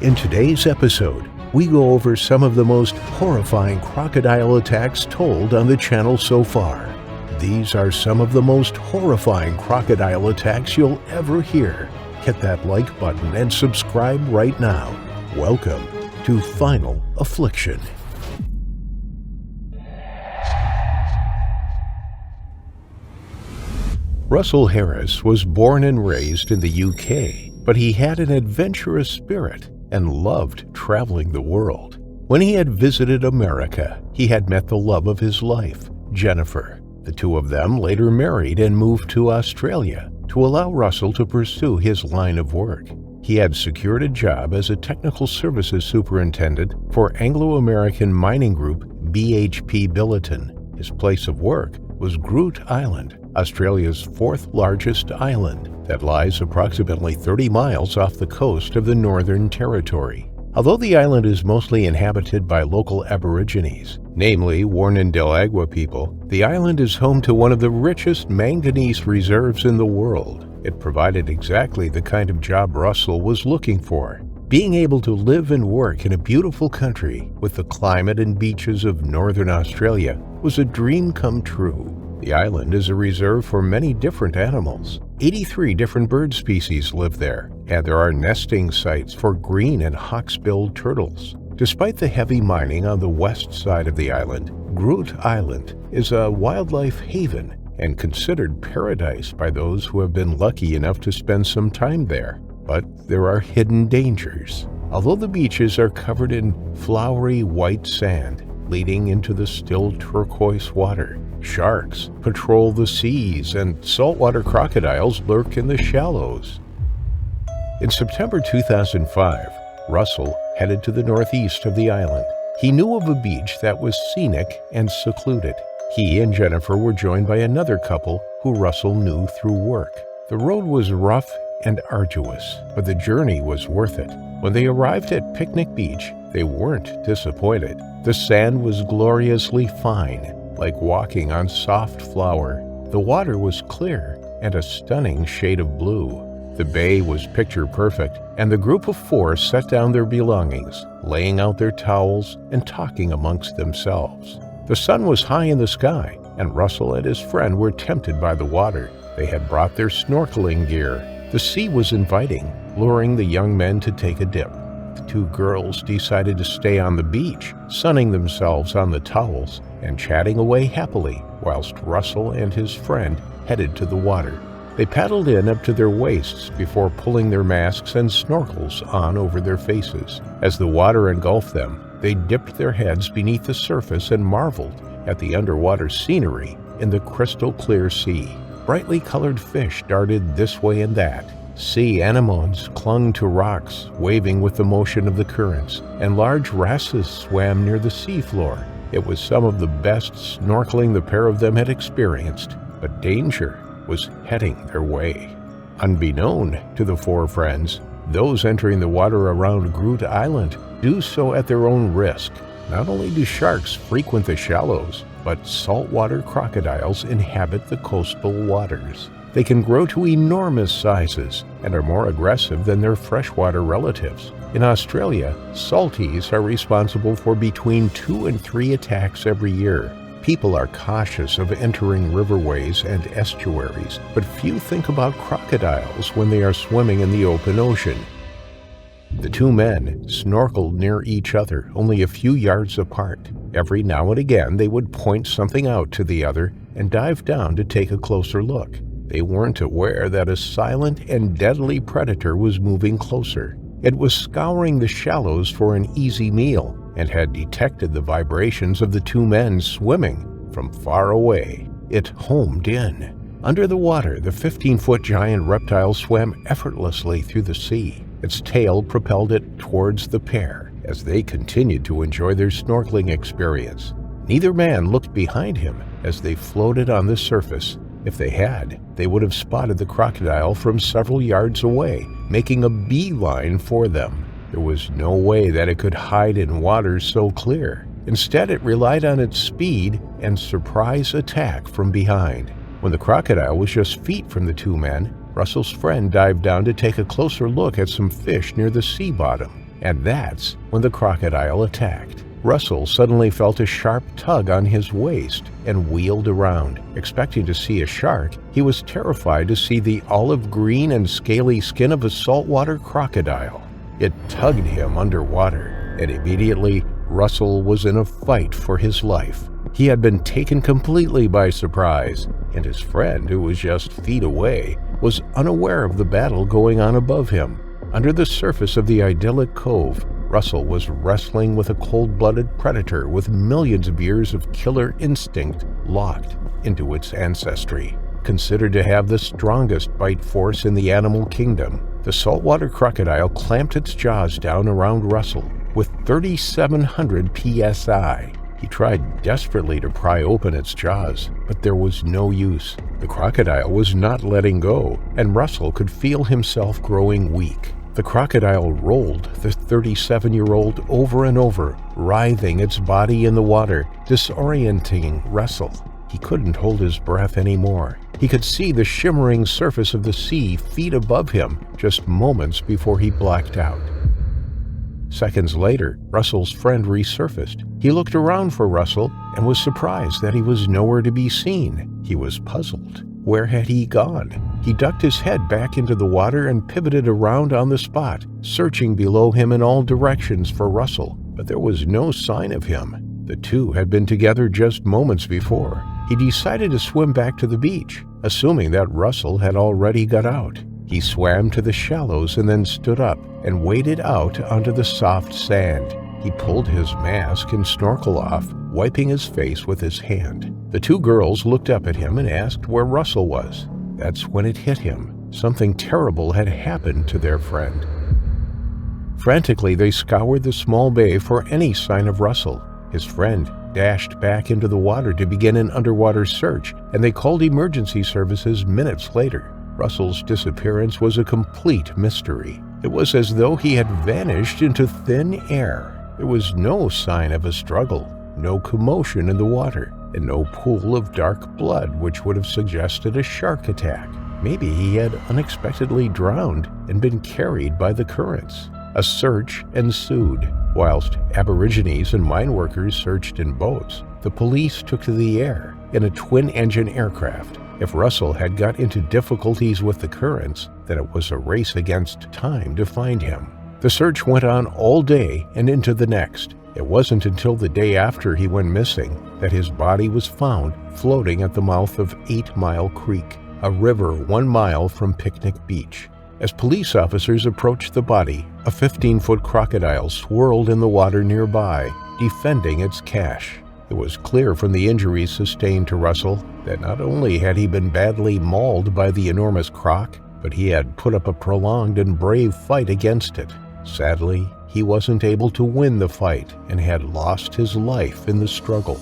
In today's episode, we go over some of the most horrifying crocodile attacks told on the channel so far. These are some of the most horrifying crocodile attacks you'll ever hear. Hit that like button and subscribe right now. Welcome to Final Affliction. Russell Harris was born and raised in the UK, but he had an adventurous spirit and loved traveling the world. When he had visited America, he had met the love of his life, Jennifer. The two of them later married and moved to Australia to allow Russell to pursue his line of work. He had secured a job as a technical services superintendent for Anglo-American mining group BHP Billiton. His place of work was Groot Island, Australia's fourth largest island that lies approximately 30 miles off the coast of the Northern Territory. Although the island is mostly inhabited by local Aborigines, namely Warrnambool people, the island is home to one of the richest manganese reserves in the world. It provided exactly the kind of job Russell was looking for. Being able to live and work in a beautiful country with the climate and beaches of Northern Australia was a dream come true. The island is a reserve for many different animals. 83 different bird species live there, and there are nesting sites for green and hawksbill turtles. Despite the heavy mining on the west side of the island, Groot Island is a wildlife haven and considered paradise by those who have been lucky enough to spend some time there. But there are hidden dangers. Although the beaches are covered in flowery white sand leading into the still turquoise water, sharks patrol the seas and saltwater crocodiles lurk in the shallows. In September 2005, Russell headed to the northeast of the island. He knew of a beach that was scenic and secluded. He and Jennifer were joined by another couple who Russell knew through work. The road was rough and arduous, but the journey was worth it. When they arrived at Picnic Beach, they weren't disappointed. The sand was gloriously fine, like walking on soft flour. The water was clear and a stunning shade of blue. The bay was picture perfect, and the group of four set down their belongings, laying out their towels and talking amongst themselves. The sun was high in the sky, and Russell and his friend were tempted by the water. They had brought their snorkeling gear. The sea was inviting, luring the young men to take a dip. The two girls decided to stay on the beach, sunning themselves on the towels and chatting away happily, whilst Russell and his friend headed to the water. They paddled in up to their waists before pulling their masks and snorkels on over their faces. As the water engulfed them, they dipped their heads beneath the surface and marveled at the underwater scenery in the crystal clear sea. Brightly colored fish darted this way and that. Sea anemones clung to rocks, waving with the motion of the currents, and large wrasses swam near the seafloor. It was some of the best snorkeling the pair of them had experienced, but danger was heading their way. Unbeknown to the four friends, those entering the water around Groot Island do so at their own risk. Not only do sharks frequent the shallows, but saltwater crocodiles inhabit the coastal waters. They can grow to enormous sizes and are more aggressive than their freshwater relatives. In Australia, salties are responsible for between 2 and 3 attacks every year. People are cautious of entering riverways and estuaries, but few think about crocodiles when they are swimming in the open ocean. The two men snorkeled near each other, only a few yards apart. Every now and again, they would point something out to the other and dive down to take a closer look. They weren't aware that a silent and deadly predator was moving closer. It was scouring the shallows for an easy meal and had detected the vibrations of the two men swimming from far away. It homed in. Under the water, the 15-foot giant reptile swam effortlessly through the sea. Its tail propelled it towards the pair as they continued to enjoy their snorkeling experience. Neither man looked behind him as they floated on the surface. If they had, they would have spotted the crocodile from several yards away, making a beeline for them. There was no way that it could hide in waters so clear. Instead, it relied on its speed and surprise attack from behind. When the crocodile was just feet from the two men, Russell's friend dived down to take a closer look at some fish near the sea bottom. And that's when the crocodile attacked. Russell suddenly felt a sharp tug on his waist and wheeled around. Expecting to see a shark, he was terrified to see the olive green and scaly skin of a saltwater crocodile. It tugged him underwater, and immediately Russell was in a fight for his life. He had been taken completely by surprise, and his friend, who was just feet away, was unaware of the battle going on above him. Under the surface of the idyllic cove, Russell was wrestling with a cold-blooded predator with millions of years of killer instinct locked into its ancestry. Considered to have the strongest bite force in the animal kingdom, the saltwater crocodile clamped its jaws down around Russell with 3,700 psi. He tried desperately to pry open its jaws, but there was no use. The crocodile was not letting go, and Russell could feel himself growing weak. The crocodile rolled the 37-year-old over and over, writhing its body in the water, disorienting Russell. He couldn't hold his breath anymore. He could see the shimmering surface of the sea feet above him just moments before he blacked out. Seconds later, Russell's friend resurfaced. He looked around for Russell and was surprised that he was nowhere to be seen. He was puzzled. Where had he gone? He ducked his head back into the water and pivoted around on the spot, searching below him in all directions for Russell, but there was no sign of him. The two had been together just moments before. He decided to swim back to the beach, assuming that Russell had already got out. He swam to the shallows and then stood up and waded out onto the soft sand. He pulled his mask and snorkel off, wiping his face with his hand. The two girls looked up at him and asked where Russell was. That's when it hit him. Something terrible had happened to their friend. Frantically, they scoured the small bay for any sign of Russell. His friend dashed back into the water to begin an underwater search, and they called emergency services minutes later. Russell's disappearance was a complete mystery. It was as though he had vanished into thin air. There was no sign of a struggle, no commotion in the water, and no pool of dark blood which would have suggested a shark attack. Maybe he had unexpectedly drowned and been carried by the currents. A search ensued. Whilst Aborigines and mine workers searched in boats, the police took to the air in a twin-engine aircraft. If Russell had got into difficulties with the currents, then it was a race against time to find him. The search went on all day and into the next. It wasn't until the day after he went missing that his body was found floating at the mouth of 8 Mile Creek, a river 1 mile from Picnic Beach. As police officers approached the body, a 15-foot crocodile swirled in the water nearby, defending its cache. It was clear from the injuries sustained to Russell that not only had he been badly mauled by the enormous croc, but he had put up a prolonged and brave fight against it. Sadly, he wasn't able to win the fight and had lost his life in the struggle.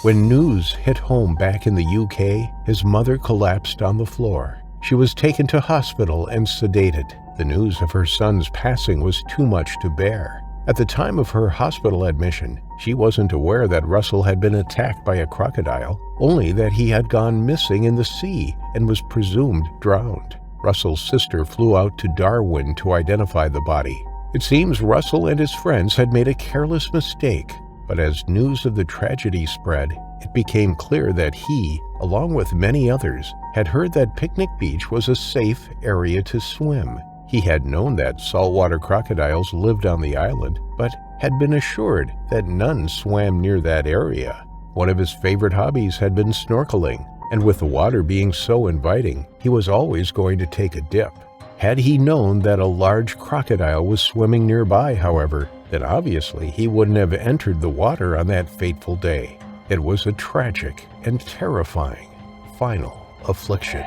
When news hit home back in the UK, his mother collapsed on the floor. She was taken to hospital and sedated. The news of her son's passing was too much to bear. At the time of her hospital admission, she wasn't aware that Russell had been attacked by a crocodile, only that he had gone missing in the sea and was presumed drowned. Russell's sister flew out to Darwin to identify the body. It seems Russell and his friends had made a careless mistake, but as news of the tragedy spread, it became clear that he, along with many others, had heard that Picnic Beach was a safe area to swim. He had known that saltwater crocodiles lived on the island, but had been assured that none swam near that area. One of his favorite hobbies had been snorkeling, and with the water being so inviting, he was always going to take a dip. Had he known that a large crocodile was swimming nearby, however, then obviously he wouldn't have entered the water on that fateful day. It was a tragic and terrifying final affliction.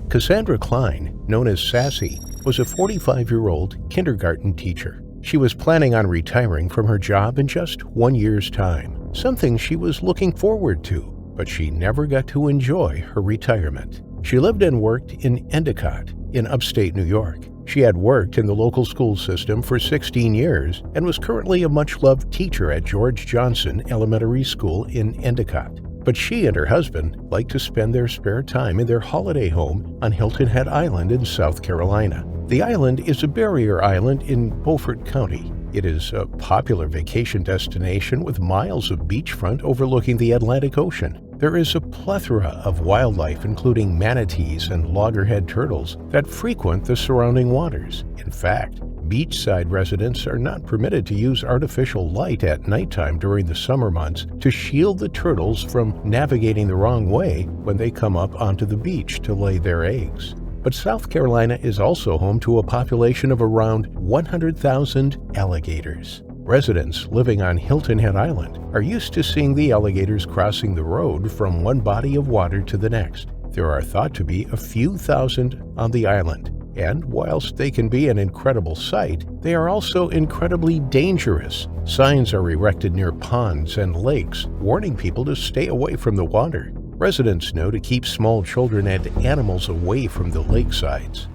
Cassandra Klein, known as Sassy, was a 45-year-old kindergarten teacher. She was planning on retiring from her job in just 1 year's time, something she was looking forward to, but she never got to enjoy her retirement. She lived and worked in Endicott, in upstate New York. She had worked in the local school system for 16 years and was currently a much-loved teacher at George Johnson Elementary School in Endicott. But she and her husband like to spend their spare time in their holiday home on Hilton Head Island in South Carolina. The island is a barrier island in Beaufort County. It is a popular vacation destination with miles of beachfront overlooking the Atlantic Ocean. There is a plethora of wildlife, including manatees and loggerhead turtles, that frequent the surrounding waters. In fact, beachside residents are not permitted to use artificial light at nighttime during the summer months to shield the turtles from navigating the wrong way when they come up onto the beach to lay their eggs. But South Carolina is also home to a population of around 100,000 alligators. Residents living on Hilton Head Island are used to seeing the alligators crossing the road from one body of water to the next. There are thought to be a few thousand on the island, and whilst they can be an incredible sight, they are also incredibly dangerous. Signs are erected near ponds and lakes, warning people to stay away from the water. Residents know to keep small children and animals away from the lakesides.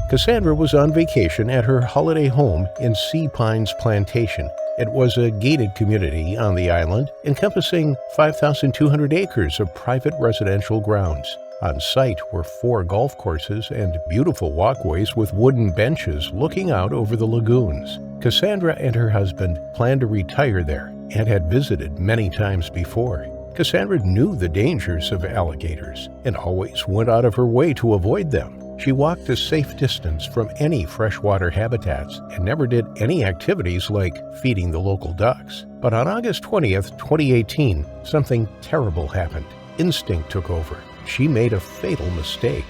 Cassandra was on vacation at her holiday home in Sea Pines Plantation. It was a gated community on the island, encompassing 5,200 acres of private residential grounds. On site were 4 golf courses and beautiful walkways with wooden benches looking out over the lagoons. Cassandra and her husband planned to retire there and had visited many times before. Cassandra knew the dangers of alligators and always went out of her way to avoid them. She walked a safe distance from any freshwater habitats and never did any activities like feeding the local ducks. But on August 20th, 2018, something terrible happened. Instinct took over. She made a fatal mistake.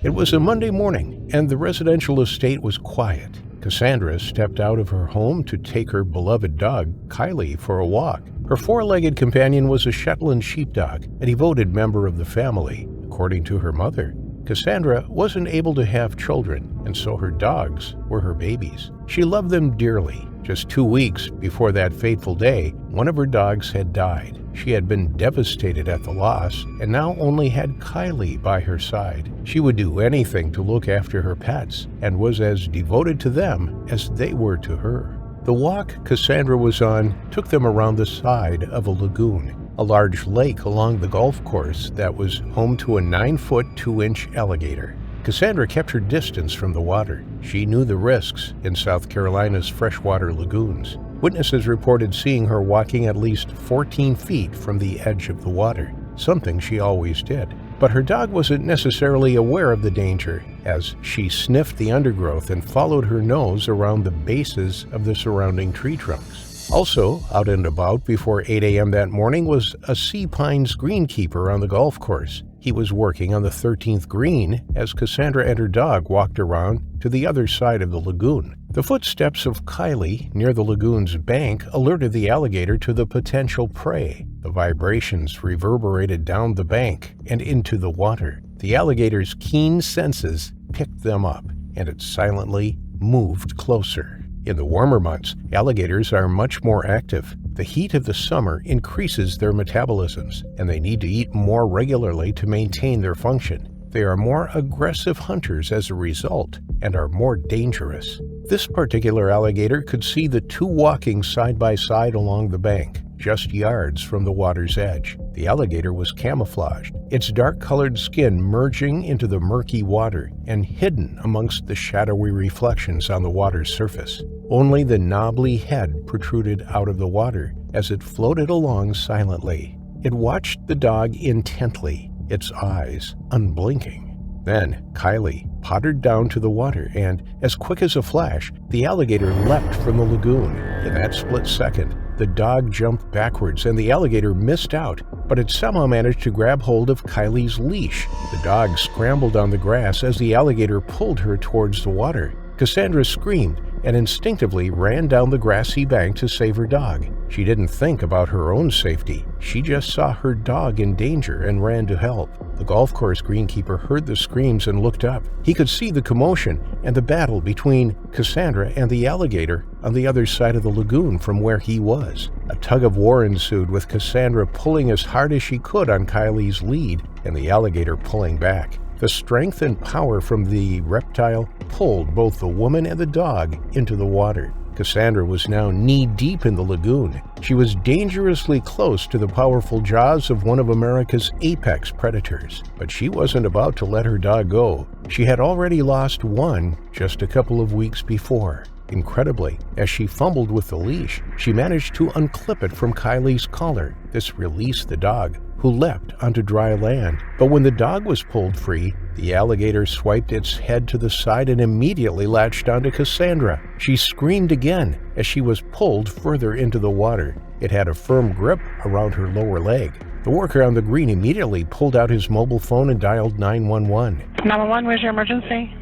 It was a Monday morning, and the residential estate was quiet. Cassandra stepped out of her home to take her beloved dog, Kylie, for a walk. Her 4-legged companion was a Shetland sheepdog, a devoted member of the family. According to her mother, Cassandra wasn't able to have children, and so her dogs were her babies. She loved them dearly. Just 2 weeks before that fateful day, one of her dogs had died. She had been devastated at the loss and now only had Kylie by her side. She would do anything to look after her pets and was as devoted to them as they were to her. The walk Cassandra was on took them around the side of a lagoon, a large lake along the golf course that was home to a 9-foot 2-inch alligator. Cassandra kept her distance from the water. She knew the risks in South Carolina's freshwater lagoons. Witnesses reported seeing her walking at least 14 feet from the edge of the water, something she always did. But her dog wasn't necessarily aware of the danger, as she sniffed the undergrowth and followed her nose around the bases of the surrounding tree trunks. Also, out and about before 8 a.m. that morning was a Sea Pines greenkeeper on the golf course. He was working on the 13th green as Cassandra and her dog walked around to the other side of the lagoon. The footsteps of Kylie near the lagoon's bank alerted the alligator to the potential prey. The vibrations reverberated down the bank and into the water. The alligator's keen senses picked them up, and it silently moved closer. In the warmer months, alligators are much more active. The heat of the summer increases their metabolisms, and they need to eat more regularly to maintain their function. They are more aggressive hunters as a result and are more dangerous. This particular alligator could see the 2 walking side by side along the bank, just yards from the water's edge. The alligator was camouflaged, its dark-colored skin merging into the murky water and hidden amongst the shadowy reflections on the water's surface. Only the knobbly head protruded out of the water as it floated along silently. It watched the dog intently, its eyes unblinking. Then Kylie pottered down to the water, and, as quick as a flash, the alligator leapt from the lagoon. In that split second, the dog jumped backwards and the alligator missed out, but it somehow managed to grab hold of Kylie's leash. The dog scrambled on the grass as the alligator pulled her towards the water. Cassandra screamed and instinctively ran down the grassy bank to save her dog. She didn't think about her own safety. She just saw her dog in danger and ran to help. The golf course greenkeeper heard the screams and looked up. He could see the commotion and the battle between Cassandra and the alligator on the other side of the lagoon from where he was. A tug-of-war ensued, with Cassandra pulling as hard as she could on Kylie's lead and the alligator pulling back. The strength and power from the reptile pulled both the woman and the dog into the water. Cassandra was now knee-deep in the lagoon. She was dangerously close to the powerful jaws of one of America's apex predators. But she wasn't about to let her dog go. She had already lost one just a couple of weeks before. Incredibly, as she fumbled with the leash, she managed to unclip it from Kylie's collar. This released the dog, who leapt onto dry land. But when the dog was pulled free, the alligator swiped its head to the side and immediately latched onto Cassandra. She screamed again as she was pulled further into the water. It had a firm grip around her lower leg. The worker on the green immediately pulled out his mobile phone and dialed 911. 911, where's your emergency?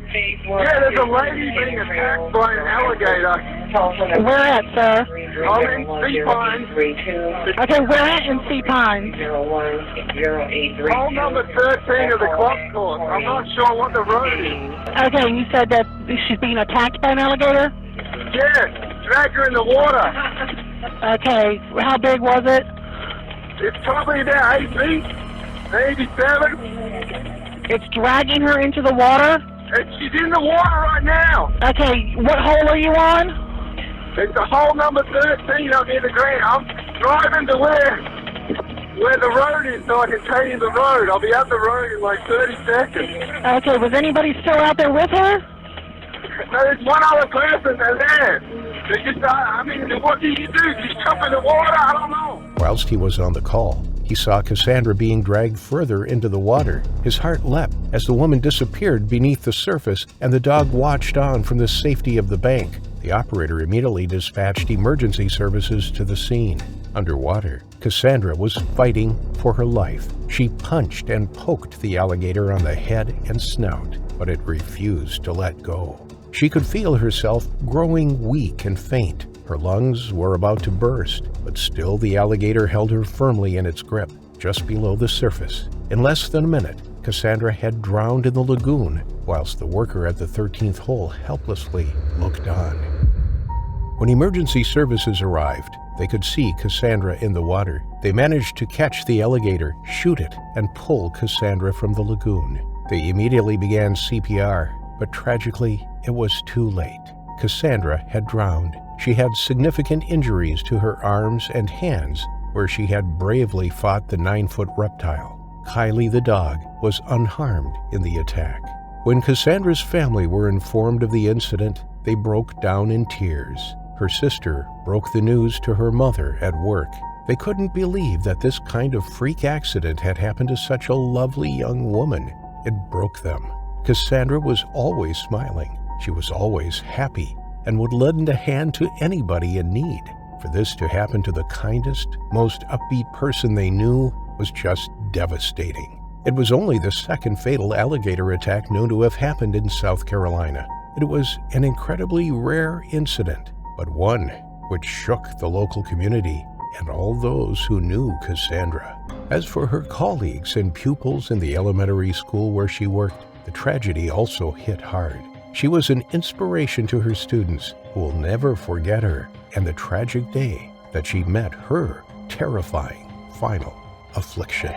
Yeah, there's a lady being attacked by an alligator. Where at, sir? I'm in Sea Pines. Okay, where at in Sea Pines? Hole number 13 of the club course. I'm not sure what the road is. Okay, you said that she's being attacked by an alligator? Yeah, drag her in the water. Okay, how big was it? It's probably about 8 feet, maybe 7. It's dragging her into the water? And she's in the water right now. Okay, what hole are you on? It's the hole number 13 up near the ground. I'm driving to where the road is so I can tell you the road. I'll be at the road in like 30 seconds. Okay, was anybody still out there with her? No, there's one other person there. They just, what do you do? Just jump in the water? I don't know. Whilst he was on the call, he saw Cassandra being dragged further into the water. His heart leapt as the woman disappeared beneath the surface and the dog watched on from the safety of the bank. The operator immediately dispatched emergency services to the scene. Underwater, Cassandra was fighting for her life. She punched and poked the alligator on the head and snout, but it refused to let go. She could feel herself growing weak and faint. Her lungs were about to burst, but still the alligator held her firmly in its grip, just below the surface. In less than a minute, Cassandra had drowned in the lagoon, whilst the worker at the 13th hole helplessly looked on. When emergency services arrived, they could see Cassandra in the water. They managed to catch the alligator, shoot it, and pull Cassandra from the lagoon. They immediately began CPR, but tragically, it was too late. Cassandra had drowned. She had significant injuries to her arms and hands, where she had bravely fought the 9-foot reptile. Kylie the dog was unharmed in the attack. When Cassandra's family were informed of the incident, they broke down in tears. Her sister broke the news to her mother at work. They couldn't believe that this kind of freak accident had happened to such a lovely young woman. It broke them. Cassandra was always smiling. She was always happy and would lend a hand to anybody in need. For this to happen to the kindest, most upbeat person they knew was just devastating. It was only the second fatal alligator attack known to have happened in South Carolina. It was an incredibly rare incident, but one which shook the local community and all those who knew Cassandra. As for her colleagues and pupils in the elementary school where she worked, the tragedy also hit hard. She was an inspiration to her students who will never forget her and the tragic day that she met her terrifying final affliction.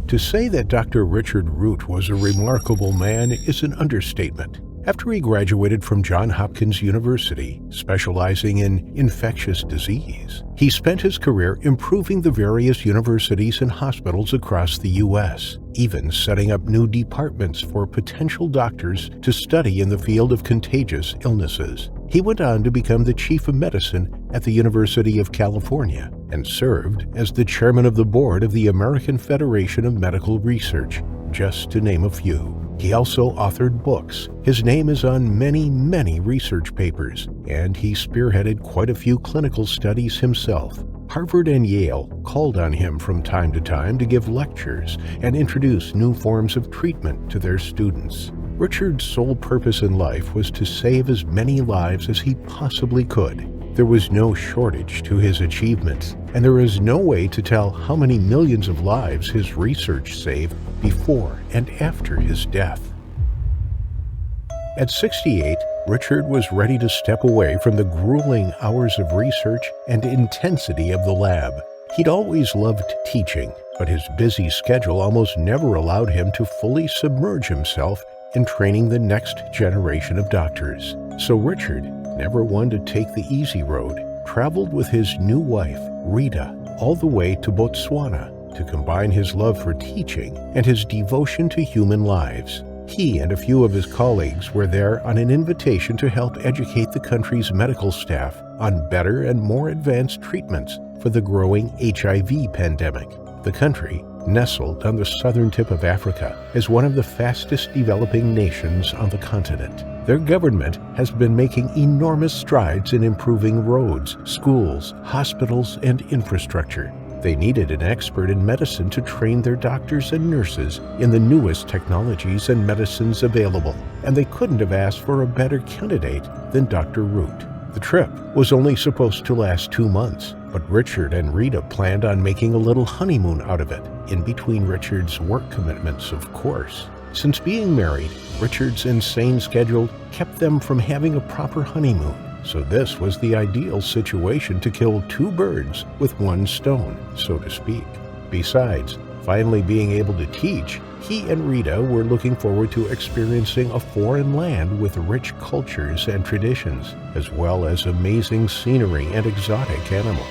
To say that Dr. Richard Root was a remarkable man is an understatement. After he graduated from Johns Hopkins University, specializing in infectious disease, he spent his career improving the various universities and hospitals across the U.S., even setting up new departments for potential doctors to study in the field of contagious illnesses. He went on to become the chief of medicine at the University of California and served as the chairman of the board of the American Federation of Medical Research, just to name a few. He also authored books. His name is on many, many research papers, and he spearheaded quite a few clinical studies himself. Harvard and Yale called on him from time to time to give lectures and introduce new forms of treatment to their students. Richard's sole purpose in life was to save as many lives as he possibly could. There was no shortage to his achievements, and there is no way to tell how many millions of lives his research saved before and after his death. At 68, Richard was ready to step away from the grueling hours of research and intensity of the lab. He'd always loved teaching, but his busy schedule almost never allowed him to fully submerge himself in training the next generation of doctors. So Richard, never one to take the easy road, traveled with his new wife, Rita, all the way to Botswana to combine his love for teaching and his devotion to human lives. He and a few of his colleagues were there on an invitation to help educate the country's medical staff on better and more advanced treatments for the growing HIV pandemic. The country, nestled on the southern tip of Africa, is one of the fastest developing nations on the continent. Their government has been making enormous strides in improving roads, schools, hospitals, and infrastructure. They needed an expert in medicine to train their doctors and nurses in the newest technologies and medicines available, and they couldn't have asked for a better candidate than Dr. Root. The trip was only supposed to last 2 months, but Richard and Rita planned on making a little honeymoon out of it, in between Richard's work commitments, of course. Since being married, Richard's insane schedule kept them from having a proper honeymoon, so this was the ideal situation to kill 2 birds with 1 stone, so to speak. Besides, finally being able to teach, he and Rita were looking forward to experiencing a foreign land with rich cultures and traditions, as well as amazing scenery and exotic animals.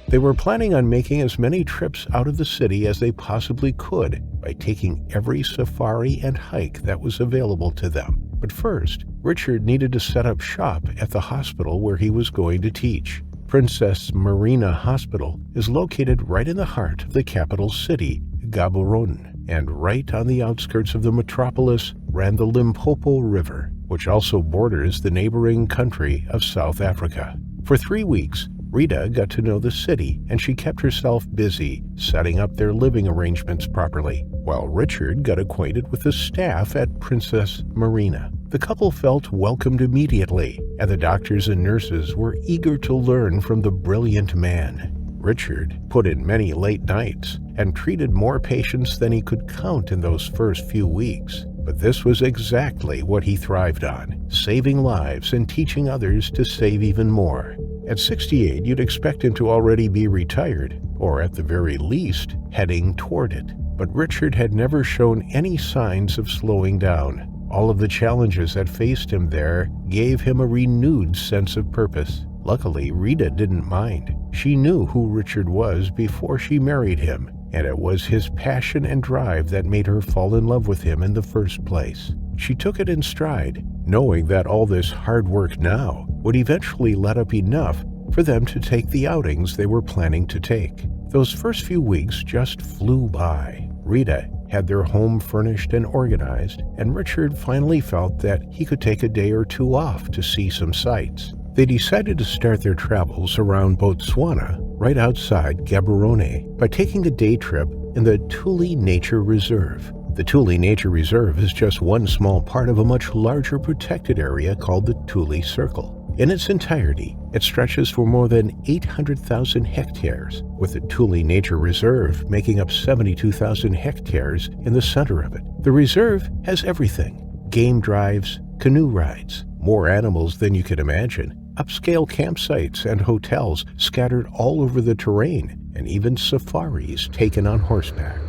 They were planning on making as many trips out of the city as they possibly could by taking every safari and hike that was available to them. But first, Richard needed to set up shop at the hospital where he was going to teach. Princess Marina Hospital is located right in the heart of the capital city, Gaborone, and right on the outskirts of the metropolis ran the Limpopo River, which also borders the neighboring country of South Africa. For 3 weeks, Rita got to know the city, and she kept herself busy setting up their living arrangements properly, while Richard got acquainted with the staff at Princess Marina. The couple felt welcomed immediately, and the doctors and nurses were eager to learn from the brilliant man. Richard put in many late nights and treated more patients than he could count in those first few weeks. But this was exactly what he thrived on, saving lives and teaching others to save even more. At 68, you'd expect him to already be retired, or at the very least, heading toward it. But Richard had never shown any signs of slowing down. All of the challenges that faced him there gave him a renewed sense of purpose. Luckily, Rita didn't mind. She knew who Richard was before she married him, and it was his passion and drive that made her fall in love with him in the first place. She took it in stride, knowing that all this hard work now would eventually let up enough for them to take the outings they were planning to take. Those first few weeks just flew by. Rita had their home furnished and organized, and Richard finally felt that he could take a day or 2 off to see some sights. They decided to start their travels around Botswana, right outside Gaborone, by taking a day trip in the Tule Nature Reserve. The Tule Nature Reserve is just one small part of a much larger protected area called the Tule Circle. In its entirety, it stretches for more than 800,000 hectares, with the Tule Nature Reserve making up 72,000 hectares in the center of it. The reserve has everything: game drives, canoe rides, more animals than you could imagine, upscale campsites and hotels scattered all over the terrain, and even safaris taken on horseback.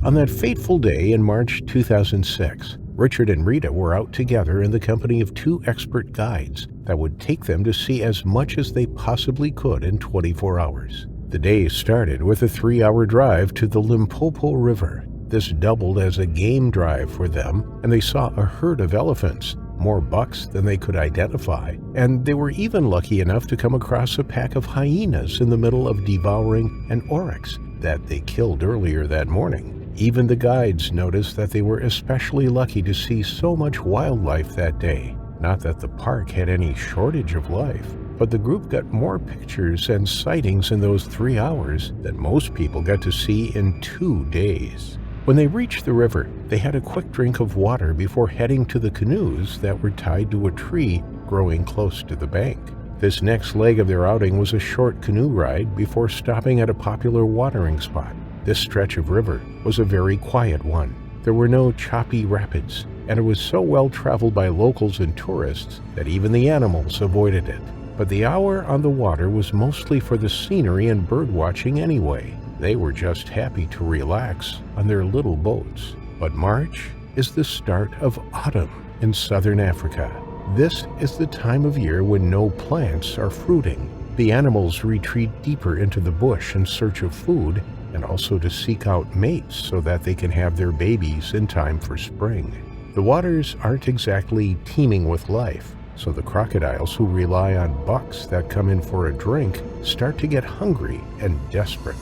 On that fateful day in March 2006, Richard and Rita were out together in the company of 2 expert guides that would take them to see as much as they possibly could in 24 hours. The day started with a 3-hour drive to the Limpopo River. This doubled as a game drive for them, and they saw a herd of elephants, more bucks than they could identify, and they were even lucky enough to come across a pack of hyenas in the middle of devouring an oryx that they killed earlier that morning. Even the guides noticed that they were especially lucky to see so much wildlife that day. Not that the park had any shortage of life, but the group got more pictures and sightings in those 3 hours than most people got to see in 2 days. When they reached the river, they had a quick drink of water before heading to the canoes that were tied to a tree growing close to the bank. This next leg of their outing was a short canoe ride before stopping at a popular watering spot. This stretch of river was a very quiet one. There were no choppy rapids, and it was so well traveled by locals and tourists that even the animals avoided it. But the hour on the water was mostly for the scenery and bird watching anyway. They were just happy to relax on their little boats. But March is the start of autumn in southern Africa. This is the time of year when no plants are fruiting. The animals retreat deeper into the bush in search of food and also to seek out mates so that they can have their babies in time for spring. The waters aren't exactly teeming with life, so the crocodiles who rely on bucks that come in for a drink start to get hungry and desperate.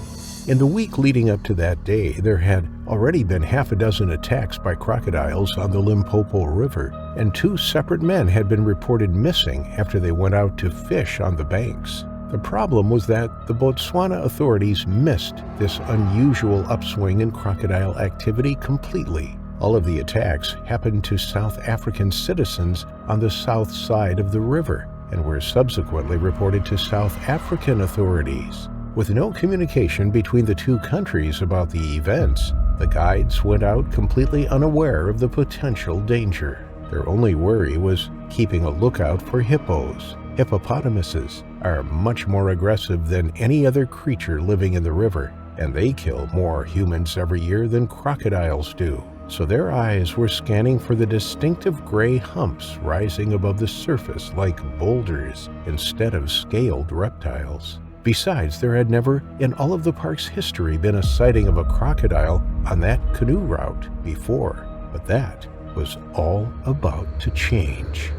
In the week leading up to that day, there had already been half a dozen attacks by crocodiles on the Limpopo River, and 2 separate men had been reported missing after they went out to fish on the banks. The problem was that the Botswana authorities missed this unusual upswing in crocodile activity completely. All of the attacks happened to South African citizens on the south side of the river and were subsequently reported to South African authorities. With no communication between the 2 countries about the events, the guides went out completely unaware of the potential danger. Their only worry was keeping a lookout for hippos. Hippopotamuses are much more aggressive than any other creature living in the river, and they kill more humans every year than crocodiles do. So their eyes were scanning for the distinctive gray humps rising above the surface like boulders instead of scaled reptiles. Besides, there had never in all of the park's history been a sighting of a crocodile on that canoe route before, but that was all about to change.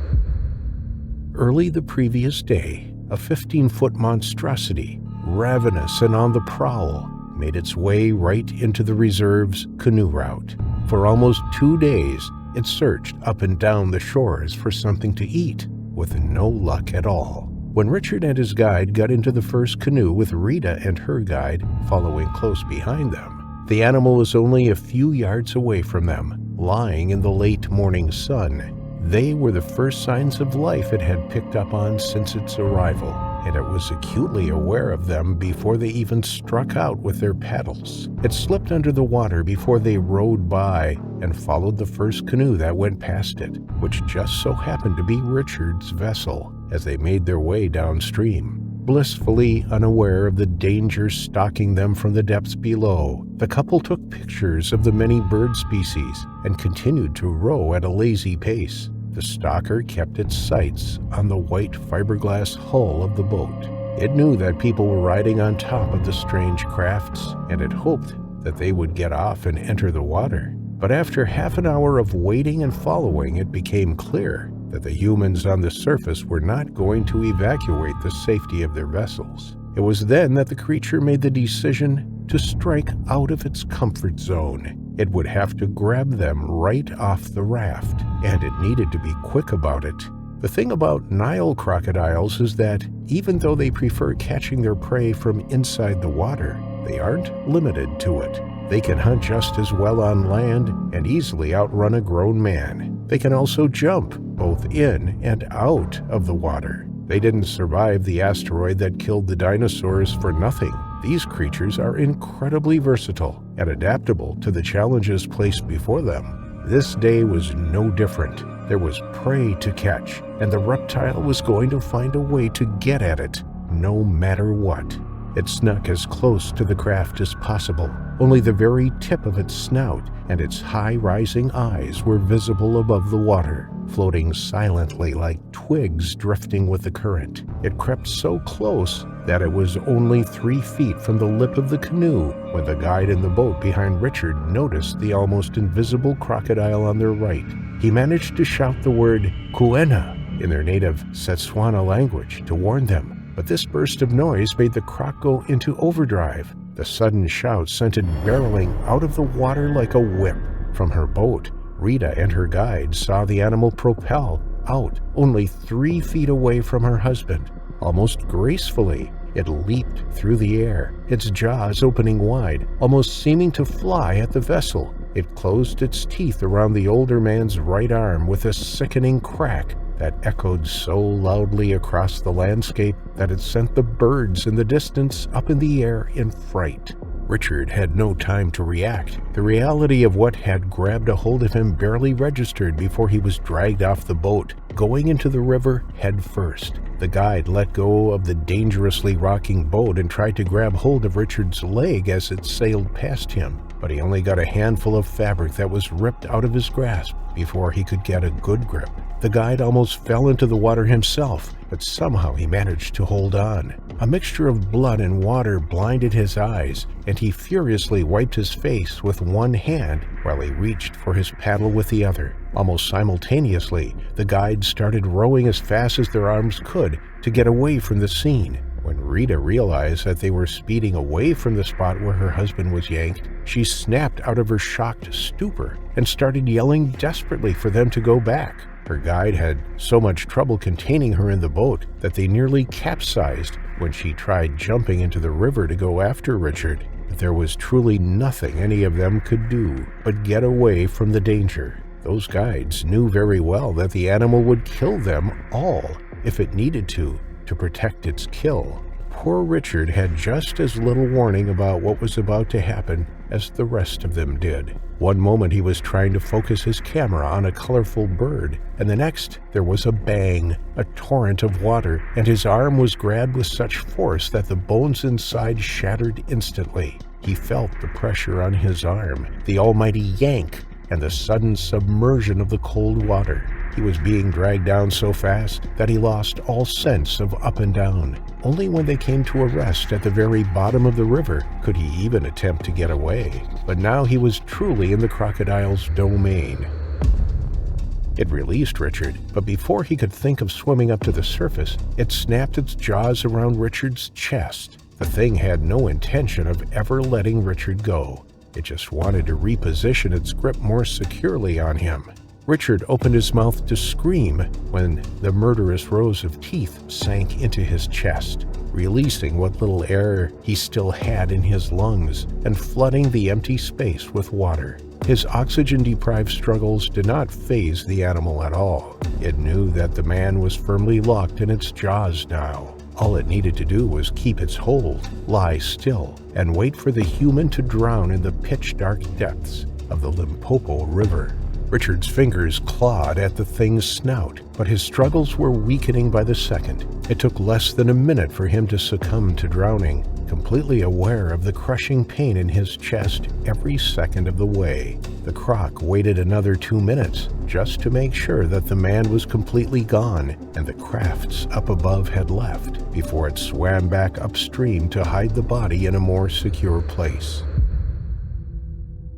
Early the previous day, a 15-foot monstrosity, ravenous and on the prowl, made its way right into the reserve's canoe route. For almost 2 days, it searched up and down the shores for something to eat, with no luck at all. When Richard and his guide got into the first canoe with Rita and her guide following close behind them, the animal was only a few yards away from them, lying in the late morning sun. They were the first signs of life it had picked up on since its arrival, and it was acutely aware of them before they even struck out with their paddles. It slipped under the water before they rowed by and followed the first canoe that went past it, which just so happened to be Richard's vessel, as they made their way downstream. Blissfully unaware of the danger stalking them from the depths below, the couple took pictures of the many bird species and continued to row at a lazy pace. The stalker kept its sights on the white fiberglass hull of the boat. It knew that people were riding on top of the strange crafts, and it hoped that they would get off and enter the water. But after half an hour of waiting and following, it became clear that the humans on the surface were not going to evacuate the safety of their vessels. It was then that the creature made the decision to strike out of its comfort zone. It would have to grab them right off the raft, and it needed to be quick about it. The thing about Nile crocodiles is that even though they prefer catching their prey from inside the water, they aren't limited to it. They can hunt just as well on land and easily outrun a grown man. They can also jump both in and out of the water. They didn't survive the asteroid that killed the dinosaurs for nothing. These creatures are incredibly versatile and adaptable to the challenges placed before them. This day was no different. There was prey to catch, and the reptile was going to find a way to get at it, no matter what. It snuck as close to the craft as possible. Only the very tip of its snout and its high-rising eyes were visible above the water, floating silently like twigs drifting with the current. It crept so close that it was only 3 feet from the lip of the canoe when the guide in the boat behind Richard noticed the almost invisible crocodile on their right. He managed to shout the word "Kuena" in their native Setswana language to warn them. But this burst of noise made the croc go into overdrive. The sudden shout sent it barreling out of the water like a whip. From her boat, Rita and her guide saw the animal propel out only 3 feet away from her husband. Almost gracefully, it leaped through the air, its jaws opening wide, almost seeming to fly at the vessel. It closed its teeth around the older man's right arm with a sickening crack that echoed so loudly across the landscape that it sent the birds in the distance up in the air in fright. Richard had no time to react. The reality of what had grabbed a hold of him barely registered before he was dragged off the boat, going into the river head first. The guide let go of the dangerously rocking boat and tried to grab hold of Richard's leg as it sailed past him, but he only got a handful of fabric that was ripped out of his grasp before he could get a good grip. The guide almost fell into the water himself, but somehow he managed to hold on. A mixture of blood and water blinded his eyes, and he furiously wiped his face with one hand while he reached for his paddle with the other. Almost simultaneously, the guides started rowing as fast as their arms could to get away from the scene. When Rita realized that they were speeding away from the spot where her husband was yanked, she snapped out of her shocked stupor and started yelling desperately for them to go back. Her guide had so much trouble containing her in the boat that they nearly capsized when she tried jumping into the river to go after Richard. But there was truly nothing any of them could do but get away from the danger. Those guides knew very well that the animal would kill them all if it needed to protect its kill. Poor Richard had just as little warning about what was about to happen as the rest of them did. One moment he was trying to focus his camera on a colorful bird, and the next there was a bang, a torrent of water, and his arm was grabbed with such force that the bones inside shattered instantly. He felt the pressure on his arm, the almighty yank, and the sudden submersion of the cold water. He was being dragged down so fast that he lost all sense of up and down. Only when they came to a rest at the very bottom of the river could he even attempt to get away. But now he was truly in the crocodile's domain. It released Richard, but before he could think of swimming up to the surface, it snapped its jaws around Richard's chest. The thing had no intention of ever letting Richard go. It just wanted to reposition its grip more securely on him. Richard opened his mouth to scream when the murderous rows of teeth sank into his chest, releasing what little air he still had in his lungs and flooding the empty space with water. His oxygen-deprived struggles did not faze the animal at all. It knew that the man was firmly locked in its jaws now. All it needed to do was keep its hold, lie still, and wait for the human to drown in the pitch-dark depths of the Limpopo River. Richard's fingers clawed at the thing's snout, but his struggles were weakening by the second. It took less than a minute for him to succumb to drowning, completely aware of the crushing pain in his chest every second of the way. The croc waited another 2 minutes just to make sure that the man was completely gone and the crafts up above had left before it swam back upstream to hide the body in a more secure place.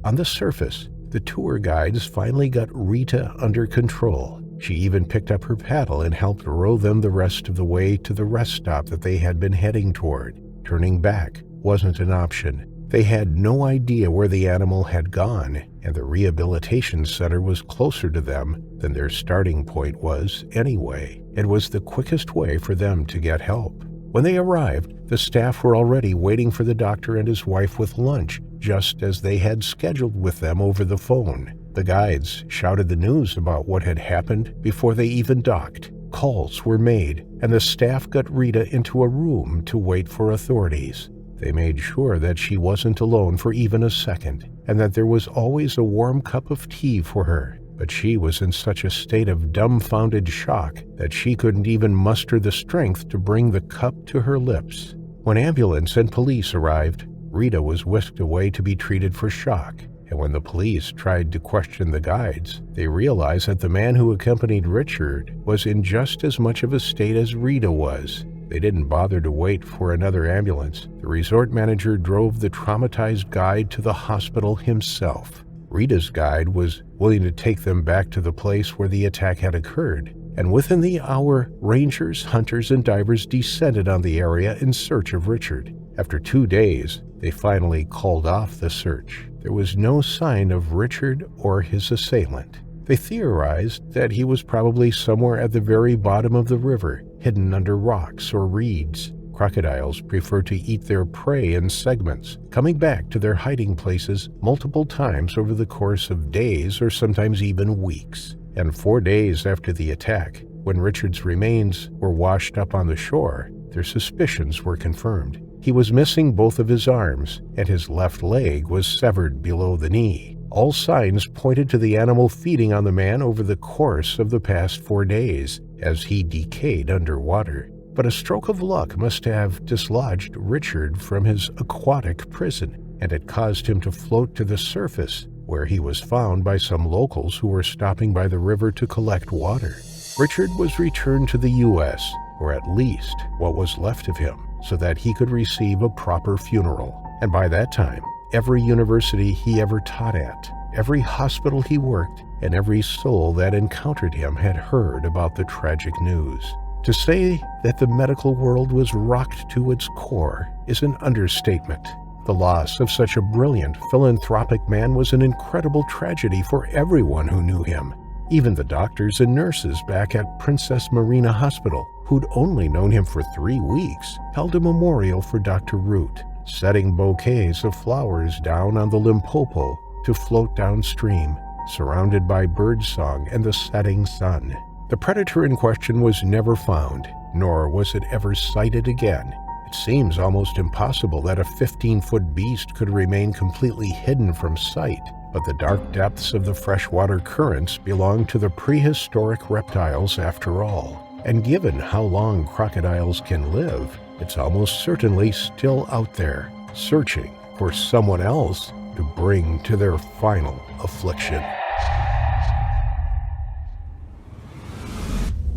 On the surface, the tour guides finally got Rita under control. She even picked up her paddle and helped row them the rest of the way to the rest stop that they had been heading toward. Turning back wasn't an option. They had no idea where the animal had gone, and the rehabilitation center was closer to them than their starting point was anyway. It was the quickest way for them to get help. When they arrived, the staff were already waiting for the doctor and his wife with lunch, just as they had scheduled with them over the phone. The guides shouted the news about what had happened before they even docked. Calls were made, and the staff got Rita into a room to wait for authorities. They made sure that she wasn't alone for even a second, and that there was always a warm cup of tea for her. But she was in such a state of dumbfounded shock that she couldn't even muster the strength to bring the cup to her lips. When ambulance and police arrived, Rita was whisked away to be treated for shock, and when the police tried to question the guides, they realized that the man who accompanied Richard was in just as much of a state as Rita was. They didn't bother to wait for another ambulance. The resort manager drove the traumatized guide to the hospital himself. Rita's guide was willing to take them back to the place where the attack had occurred, and within the hour, rangers, hunters, and divers descended on the area in search of Richard. After 2 days, they finally called off the search. There was no sign of Richard or his assailant. They theorized that he was probably somewhere at the very bottom of the river, hidden under rocks or reeds. Crocodiles prefer to eat their prey in segments, coming back to their hiding places multiple times over the course of days or sometimes even weeks. And 4 days after the attack, when Richard's remains were washed up on the shore, their suspicions were confirmed. He was missing both of his arms, and his left leg was severed below the knee. All signs pointed to the animal feeding on the man over the course of the past 4 days, as he decayed underwater. But a stroke of luck must have dislodged Richard from his aquatic prison, and it caused him to float to the surface, where he was found by some locals who were stopping by the river to collect water. Richard was returned to the U.S., or at least what was left of him, so that he could receive a proper funeral. And by that time, every university he ever taught at, every hospital he worked, and every soul that encountered him had heard about the tragic news. To say that the medical world was rocked to its core is an understatement. The loss of such a brilliant, philanthropic man was an incredible tragedy for everyone who knew him. Even the doctors and nurses back at Princess Marina Hospital, who'd only known him for 3 weeks, held a memorial for Dr. Root, setting bouquets of flowers down on the Limpopo to float downstream, surrounded by birdsong and the setting sun. The predator in question was never found, nor was it ever sighted again. It seems almost impossible that a 15-foot beast could remain completely hidden from sight, but the dark depths of the freshwater currents belong to the prehistoric reptiles after all. And given how long crocodiles can live, it's almost certainly still out there, searching for someone else to bring to their final affliction.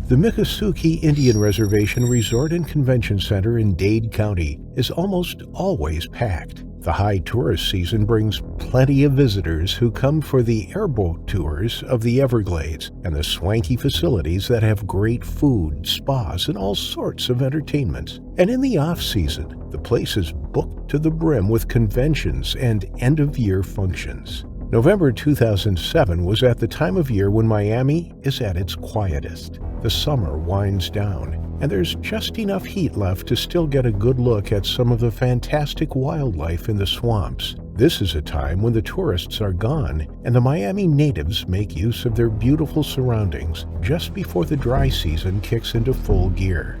The Miccosukee Indian Reservation Resort and Convention Center in Dade County is almost always packed. The high tourist season brings plenty of visitors who come for the airboat tours of the Everglades and the swanky facilities that have great food, spas, and all sorts of entertainments. And in the off-season, the place is booked to the brim with conventions and end-of-year functions. November 2007 was at the time of year when Miami is at its quietest. The summer winds down, and there's just enough heat left to still get a good look at some of the fantastic wildlife in the swamps. This is a time when the tourists are gone, and the Miami natives make use of their beautiful surroundings just before the dry season kicks into full gear.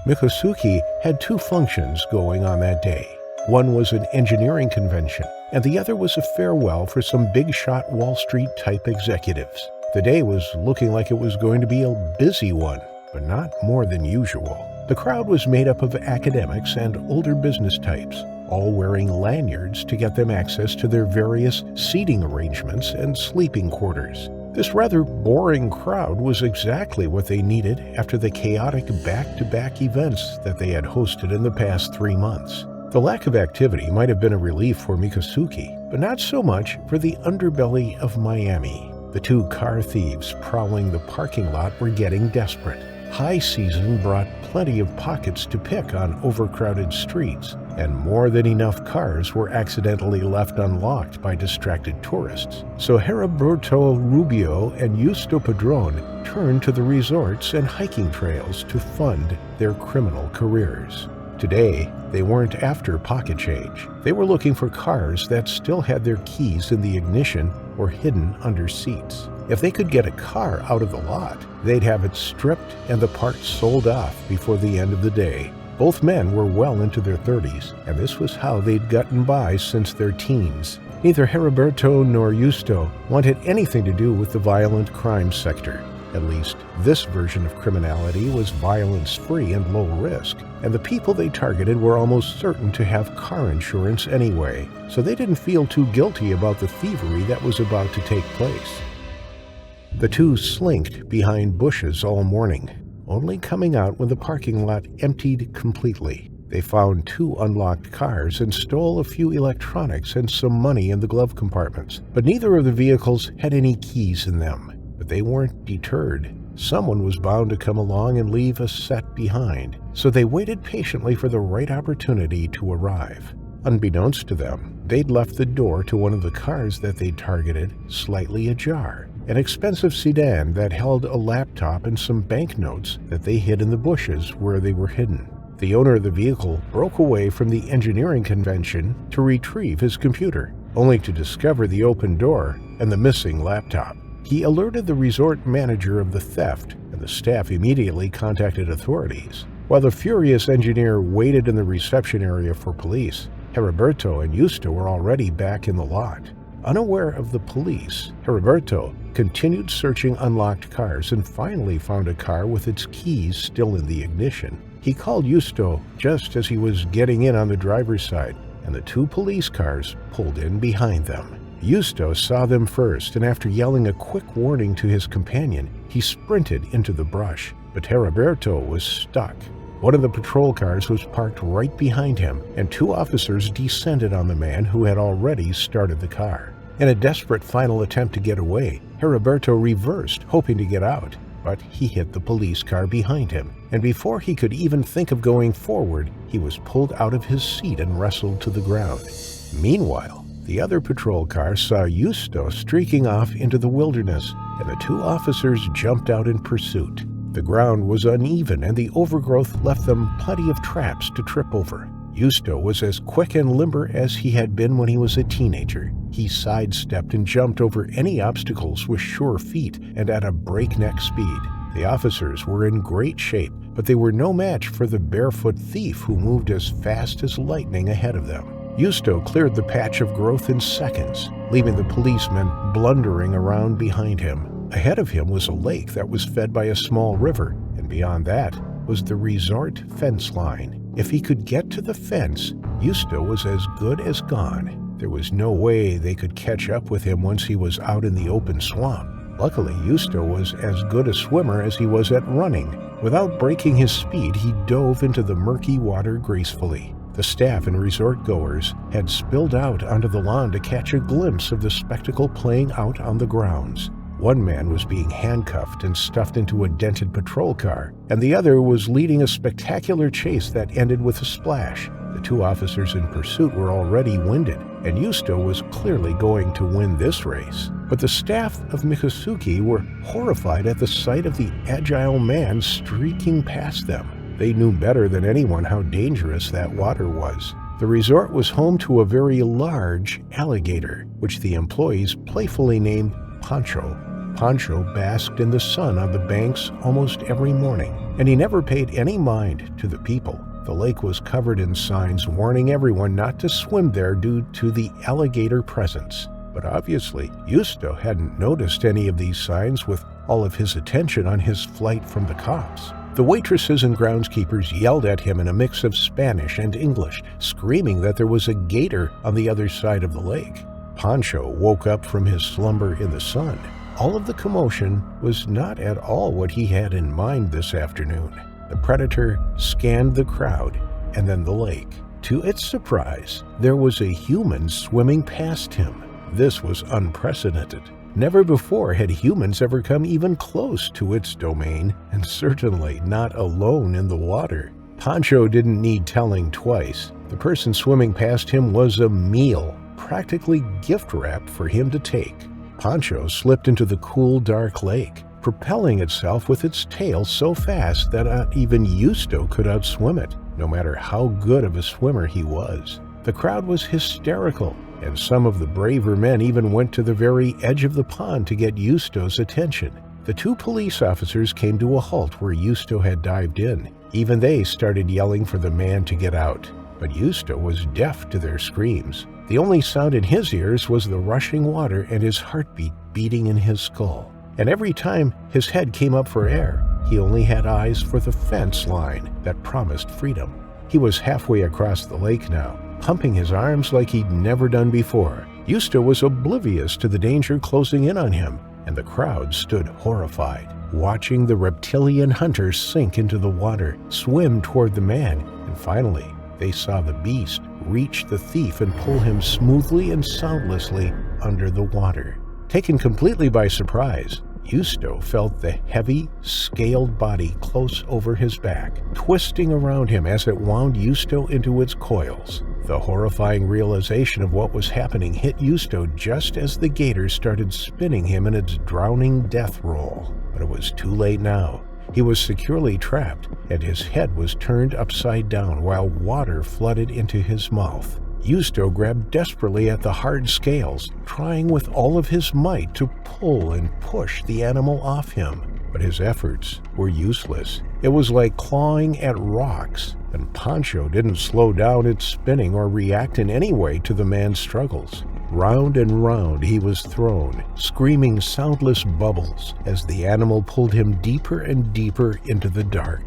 Miccosukee had 2 functions going on that day. One was an engineering convention, and the other was a farewell for some big-shot Wall Street-type executives. The day was looking like it was going to be a busy one, but not more than usual. The crowd was made up of academics and older business types, all wearing lanyards to get them access to their various seating arrangements and sleeping quarters. This rather boring crowd was exactly what they needed after the chaotic back-to-back events that they had hosted in the past 3 months. The lack of activity might have been a relief for Miccosukee, but not so much for the underbelly of Miami. The 2 car thieves prowling the parking lot were getting desperate. High season brought plenty of pockets to pick on overcrowded streets, and more than enough cars were accidentally left unlocked by distracted tourists. So Heriberto Rubio and Justo Padron turned to the resorts and hiking trails to fund their criminal careers. Today, they weren't after pocket change. They were looking for cars that still had their keys in the ignition or hidden under seats. If they could get a car out of the lot, they'd have it stripped and the parts sold off before the end of the day. Both men were well into their 30s, and this was how they'd gotten by since their teens. Neither Heriberto nor Justo wanted anything to do with the violent crime sector. At least, this version of criminality was violence-free and low risk, and the people they targeted were almost certain to have car insurance anyway, so they didn't feel too guilty about the thievery that was about to take place. The 2 slinked behind bushes all morning, only coming out when the parking lot emptied completely. They found 2 unlocked cars and stole a few electronics and some money in the glove compartments, but neither of the vehicles had any keys in them. But they weren't deterred. Someone was bound to come along and leave a set behind, so they waited patiently for the right opportunity to arrive. Unbeknownst to them, they'd left the door to one of the cars that they'd targeted slightly ajar, an expensive sedan that held a laptop and some banknotes that they hid in the bushes where they were hidden. The owner of the vehicle broke away from the engineering convention to retrieve his computer, only to discover the open door and the missing laptop. He alerted the resort manager of the theft, and the staff immediately contacted authorities. While the furious engineer waited in the reception area for police, Heriberto and Justo were already back in the lot. Unaware of the police, Heriberto continued searching unlocked cars and finally found a car with its keys still in the ignition. He called Justo just as he was getting in on the driver's side, and the two police cars pulled in behind them. Justo saw them first, and after yelling a quick warning to his companion, he sprinted into the brush. But Heriberto was stuck. One of the patrol cars was parked right behind him, and two officers descended on the man who had already started the car. In a desperate final attempt to get away, Heriberto reversed, hoping to get out, but he hit the police car behind him, and before he could even think of going forward, he was pulled out of his seat and wrestled to the ground. Meanwhile, the other patrol car saw Justo streaking off into the wilderness, and the two officers jumped out in pursuit. The ground was uneven, and the overgrowth left them plenty of traps to trip over. Justo was as quick and limber as he had been when he was a teenager. He sidestepped and jumped over any obstacles with sure feet and at a breakneck speed. The officers were in great shape, but they were no match for the barefoot thief who moved as fast as lightning ahead of them. Justo cleared the patch of growth in seconds, leaving the policemen blundering around behind him. Ahead of him was a lake that was fed by a small river, and beyond that was the resort fence line. If he could get to the fence, Justo was as good as gone. There was no way they could catch up with him once he was out in the open swamp. Luckily, Justo was as good a swimmer as he was at running. Without breaking his speed, he dove into the murky water gracefully. The staff and resort goers had spilled out onto the lawn to catch a glimpse of the spectacle playing out on the grounds. One man was being handcuffed and stuffed into a dented patrol car, and the other was leading a spectacular chase that ended with a splash. The two officers in pursuit were already winded, and Justo was clearly going to win this race. But the staff of Miccosukee were horrified at the sight of the agile man streaking past them. They knew better than anyone how dangerous that water was. The resort was home to a very large alligator, which the employees playfully named Pancho. Pancho basked in the sun on the banks almost every morning, and he never paid any mind to the people. The lake was covered in signs warning everyone not to swim there due to the alligator presence. But obviously, Justo hadn't noticed any of these signs with all of his attention on his flight from the cops. The waitresses and groundskeepers yelled at him in a mix of Spanish and English, screaming that there was a gator on the other side of the lake. Pancho woke up from his slumber in the sun. All of the commotion was not at all what he had in mind this afternoon. The predator scanned the crowd and then the lake. To its surprise, there was a human swimming past him. This was unprecedented. Never before had humans ever come even close to its domain, and certainly not alone in the water. Pancho didn't need telling twice. The person swimming past him was a meal, practically gift-wrapped for him to take. Pancho slipped into the cool, dark lake, propelling itself with its tail so fast that not even Justo could outswim it, no matter how good of a swimmer he was. The crowd was hysterical, and some of the braver men even went to the very edge of the pond to get Justo's attention. The two police officers came to a halt where Justo had dived in. Even they started yelling for the man to get out, but Justo was deaf to their screams. The only sound in his ears was the rushing water and his heartbeat beating in his skull. And every time his head came up for air, he only had eyes for the fence line that promised freedom. He was halfway across the lake now, pumping his arms like he'd never done before. Justo was oblivious to the danger closing in on him, and the crowd stood horrified, watching the reptilian hunter sink into the water, swim toward the man, and finally, they saw the beast reach the thief and pull him smoothly and soundlessly under the water. Taken completely by surprise, Justo felt the heavy, scaled body close over his back, twisting around him as it wound Justo into its coils. The horrifying realization of what was happening hit Justo just as the gator started spinning him in its drowning death roll. But it was too late now. He was securely trapped, and his head was turned upside down while water flooded into his mouth. Justo grabbed desperately at the hard scales, trying with all of his might to pull and push the animal off him. but his efforts were useless. It was like clawing at rocks, and Pancho didn't slow down its spinning or react in any way to the man's struggles. Round and round he was thrown, screaming soundless bubbles as the animal pulled him deeper and deeper into the dark.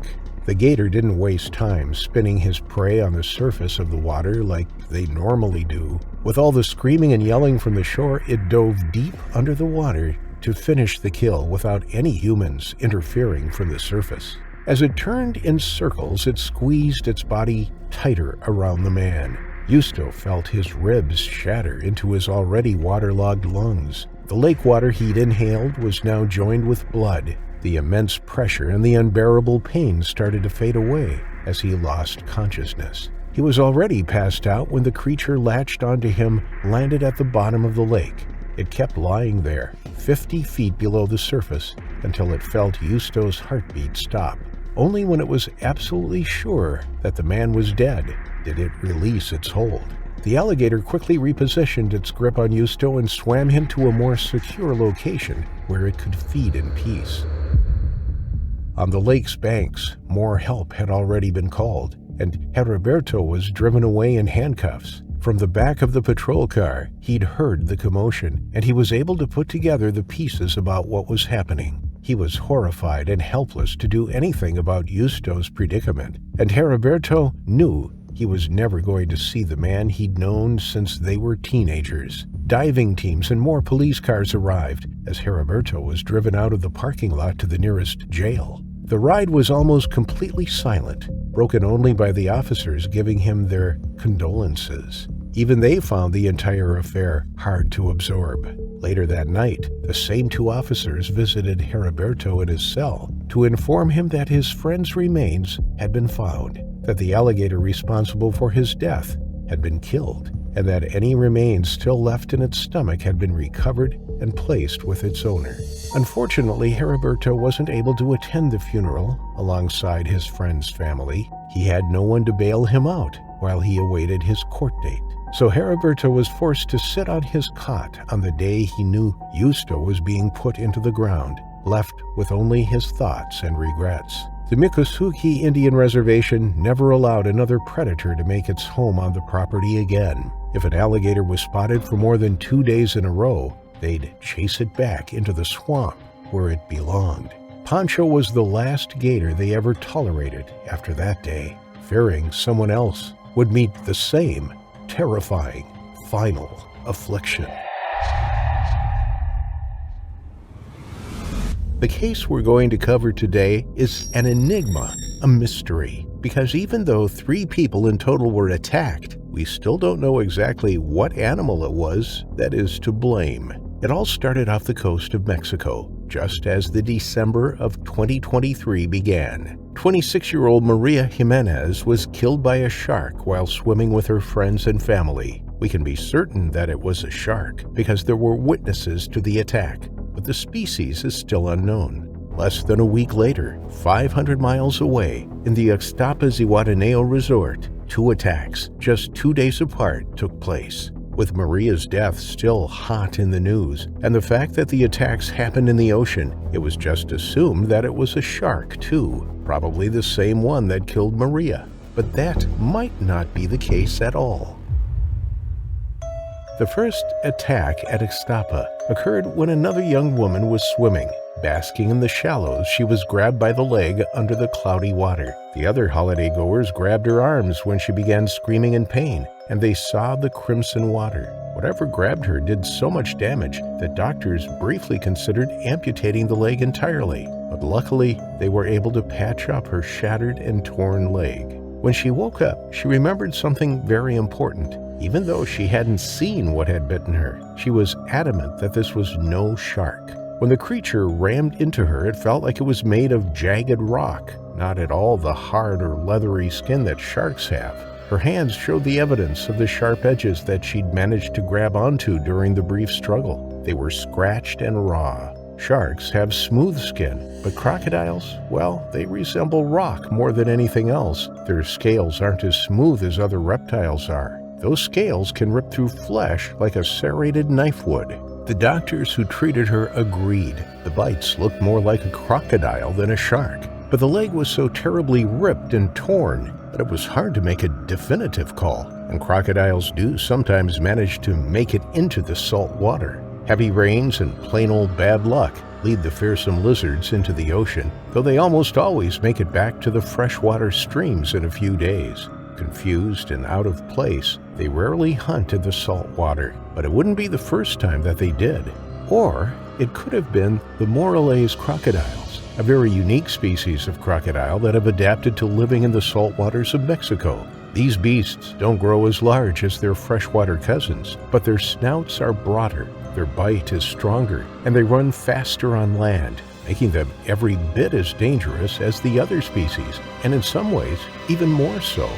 The gator didn't waste time spinning his prey on the surface of the water like they normally do. With all the screaming and yelling from the shore, it dove deep under the water to finish the kill without any humans interfering from the surface. As it turned in circles, it squeezed its body tighter around the man. Justo felt his ribs shatter into his already waterlogged lungs. The lake water he'd inhaled was now joined with blood. The immense pressure and the unbearable pain started to fade away as he lost consciousness. He was already passed out when the creature latched onto him, landed at the bottom of the lake. It kept lying there, 50 feet below the surface, until it felt Justo's heartbeat stop. Only when it was absolutely sure that the man was dead did it release its hold. The alligator quickly repositioned its grip on Justo and swam him to a more secure location where it could feed in peace. On the lake's banks, more help had already been called, and Heriberto was driven away in handcuffs. From the back of the patrol car, he'd heard the commotion, and he was able to put together the pieces about what was happening. He was horrified and helpless to do anything about Justo's predicament, and Heriberto knew he was never going to see the man he'd known since they were teenagers. Diving teams and more police cars arrived as Heriberto was driven out of the parking lot to the nearest jail. The ride was almost completely silent, broken only by the officers giving him their condolences. Even they found the entire affair hard to absorb. Later that night, the same two officers visited Heriberto in his cell to inform him that his friend's remains had been found, that the alligator responsible for his death had been killed, and that any remains still left in its stomach had been recovered and placed with its owner. Unfortunately, Heriberto wasn't able to attend the funeral alongside his friend's family. He had no one to bail him out while he awaited his court date. So Heriberto was forced to sit on his cot on the day he knew Justo was being put into the ground, left with only his thoughts and regrets. The Miccosukee Indian Reservation never allowed another predator to make its home on the property again. If an alligator was spotted for more than 2 days in a row, they'd chase it back into the swamp where it belonged. Pancho was the last gator they ever tolerated after that day, fearing someone else would meet the same terrifying final affliction. The case we're going to cover today is an enigma, a mystery, because even though 3 people in total were attacked, we still don't know exactly what animal it was that is to blame. It all started off the coast of Mexico, just as the December of 2023 began. 26-year-old Maria Jimenez was killed by a shark while swimming with her friends and family. We can be certain that it was a shark because there were witnesses to the attack, but the species is still unknown. Less than a week later, 500 miles away, in the Ixtapa-Zihuatanejo resort, 2 attacks, just 2 days apart, took place. With Maria's death still hot in the news, and the fact that the attacks happened in the ocean, it was just assumed that it was a shark too, probably the same one that killed Maria. But that might not be the case at all. The first attack at Ixtapa occurred when another young woman was swimming. Basking in the shallows, she was grabbed by the leg under the cloudy water. The other holiday goers grabbed her arms when she began screaming in pain, and they saw the crimson water. Whatever grabbed her did so much damage that doctors briefly considered amputating the leg entirely, but luckily they were able to patch up her shattered and torn leg. When she woke up, she remembered something very important. Even though she hadn't seen what had bitten her, she was adamant that this was no shark. When the creature rammed into her, it felt like it was made of jagged rock, not at all the hard or leathery skin that sharks have. Her hands showed the evidence of the sharp edges that she'd managed to grab onto during the brief struggle. They were scratched and raw. Sharks have smooth skin, but crocodiles, well, they resemble rock more than anything else. Their scales aren't as smooth as other reptiles are. Those scales can rip through flesh like a serrated knife would. The doctors who treated her agreed. The bites looked more like a crocodile than a shark, but the leg was so terribly ripped and torn that it was hard to make a definitive call, and crocodiles do sometimes manage to make it into the salt water. Heavy rains and plain old bad luck lead the fearsome lizards into the ocean, though they almost always make it back to the freshwater streams in a few days. Confused and out of place, they rarely hunt in the salt water, but it wouldn't be the first time that they did. Or it could have been the Morales crocodiles, a very unique species of crocodile that have adapted to living in the salt waters of Mexico. These beasts don't grow as large as their freshwater cousins, but their snouts are broader, their bite is stronger, and they run faster on land, making them every bit as dangerous as the other species, and in some ways, even more so.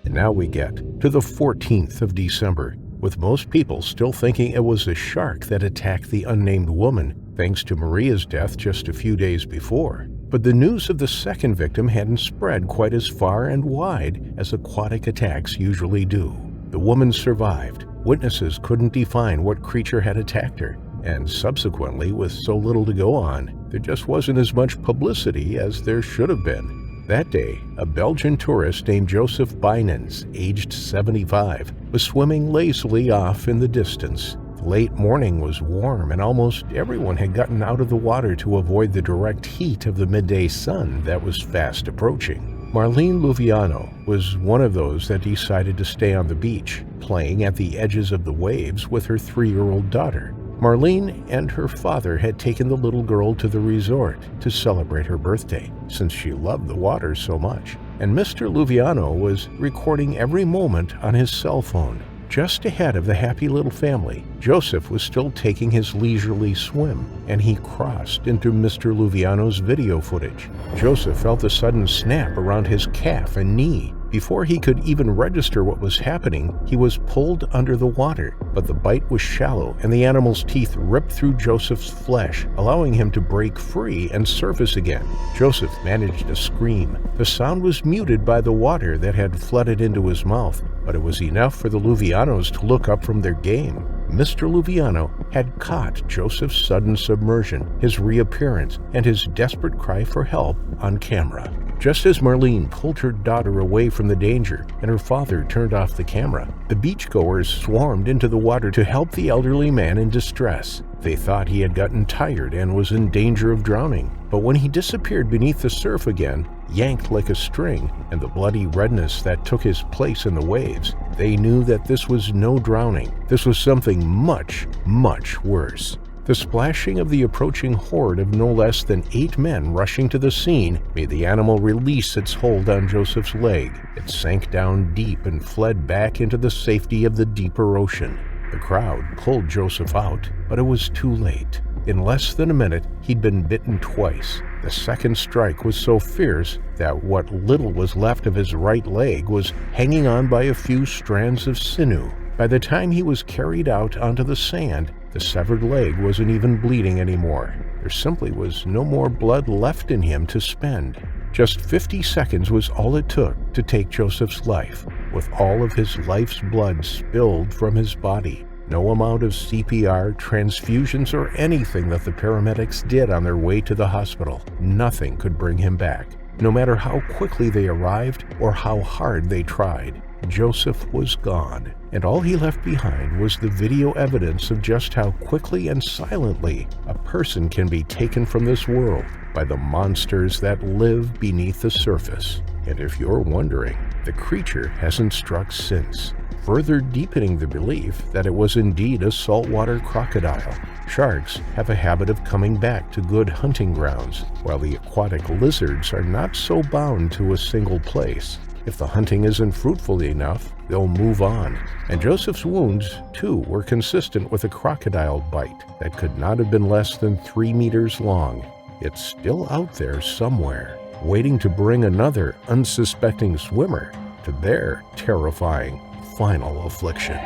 And now we get to the 14th of December, with most people still thinking it was a shark that attacked the unnamed woman, thanks to Maria's death just a few days before. But the news of the second victim hadn't spread quite as far and wide as aquatic attacks usually do. The woman survived. Witnesses couldn't define what creature had attacked her, and subsequently, with so little to go on, there just wasn't as much publicity as there should have been. That day, a Belgian tourist named Joseph Bijnens, aged 75, was swimming lazily off in the distance. The late morning was warm, and almost everyone had gotten out of the water to avoid the direct heat of the midday sun that was fast approaching. Marlene Luviano was one of those that decided to stay on the beach, playing at the edges of the waves with her 3-year-old daughter. Marlene and her father had taken the little girl to the resort to celebrate her birthday, since she loved the water so much. And Mr. Luviano was recording every moment on his cell phone. Just ahead of the happy little family, Joseph was still taking his leisurely swim, and he crossed into Mr. Luviano's video footage. Joseph felt a sudden snap around his calf and knee. Before he could even register what was happening, he was pulled under the water, but the bite was shallow and the animal's teeth ripped through Joseph's flesh, allowing him to break free and surface again. Joseph managed to scream. The sound was muted by the water that had flooded into his mouth, but it was enough for the Luvianos to look up from their game. Mr. Luviano had caught Joseph's sudden submersion, his reappearance, and his desperate cry for help on camera. Just as Marlene pulled her daughter away from the danger and her father turned off the camera, the beachgoers swarmed into the water to help the elderly man in distress. They thought he had gotten tired and was in danger of drowning, but when he disappeared beneath the surf again, yanked like a string, and the bloody redness that took his place in the waves, they knew that this was no drowning. This was something much, much worse. The splashing of the approaching horde of no less than 8 men rushing to the scene made the animal release its hold on Joseph's leg. It sank down deep and fled back into the safety of the deeper ocean. The crowd pulled Joseph out, but it was too late. In less than a minute, he'd been bitten twice. The second strike was so fierce that what little was left of his right leg was hanging on by a few strands of sinew. By the time he was carried out onto the sand, the severed leg wasn't even bleeding anymore. There simply was no more blood left in him to spend. Just 50 seconds was all it took to take Joseph's life, with all of his life's blood spilled from his body. No amount of CPR, transfusions, or anything that the paramedics did on their way to the hospital, nothing could bring him back. No matter how quickly they arrived or how hard they tried, Joseph was gone, and all he left behind was the video evidence of just how quickly and silently a person can be taken from this world by the monsters that live beneath the surface. And if you're wondering, the creature hasn't struck since, further deepening the belief that it was indeed a saltwater crocodile. Sharks have a habit of coming back to good hunting grounds, while the aquatic lizards are not so bound to a single place. If the hunting isn't fruitful enough, they'll move on. And Joseph's wounds, too, were consistent with a crocodile bite that could not have been less than 3 meters long. It's still out there somewhere, waiting to bring another unsuspecting swimmer to their terrifying final affliction.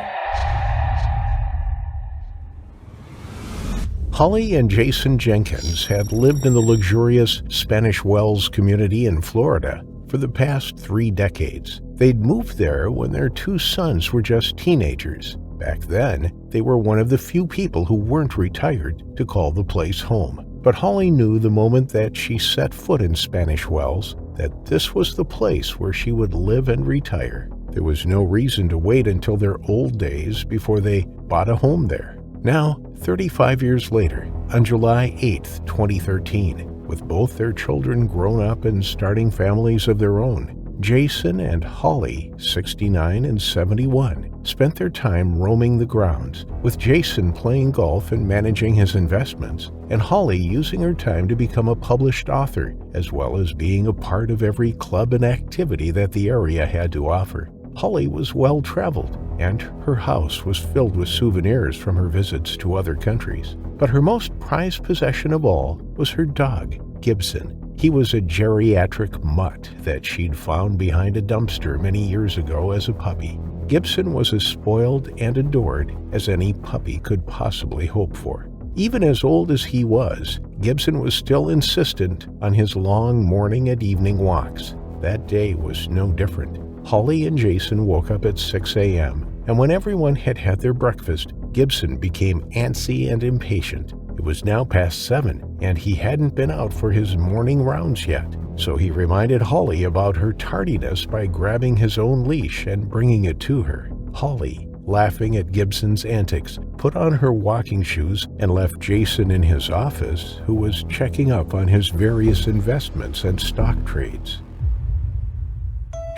Holly and Jason Jenkins had lived in the luxurious Spanish Wells community in Florida for the past 3 decades. They'd moved there when their 2 sons were just teenagers. Back then, they were one of the few people who weren't retired to call the place home. But Holly knew the moment that she set foot in Spanish Wells that this was the place where she would live and retire. There was no reason to wait until their old days before they bought a home there. Now, 35 years later, on July 8, 2013, with both their children grown up and starting families of their own, Jason and Holly, 69 and 71, spent their time roaming the grounds, with Jason playing golf and managing his investments, and Holly using her time to become a published author, as well as being a part of every club and activity that the area had to offer. Holly was well-traveled, and her house was filled with souvenirs from her visits to other countries. But her most prized possession of all was her dog, Gibson. He was a geriatric mutt that she'd found behind a dumpster many years ago as a puppy. Gibson was as spoiled and adored as any puppy could possibly hope for. Even as old as he was, Gibson was still insistent on his long morning and evening walks. That day was no different. Holly and Jason woke up at 6 a.m., and when everyone had had their breakfast, Gibson became antsy and impatient. It was now past 7, and he hadn't been out for his morning rounds yet, so he reminded Holly about her tardiness by grabbing his own leash and bringing it to her. Holly, laughing at Gibson's antics, put on her walking shoes and left Jason in his office, who was checking up on his various investments and stock trades.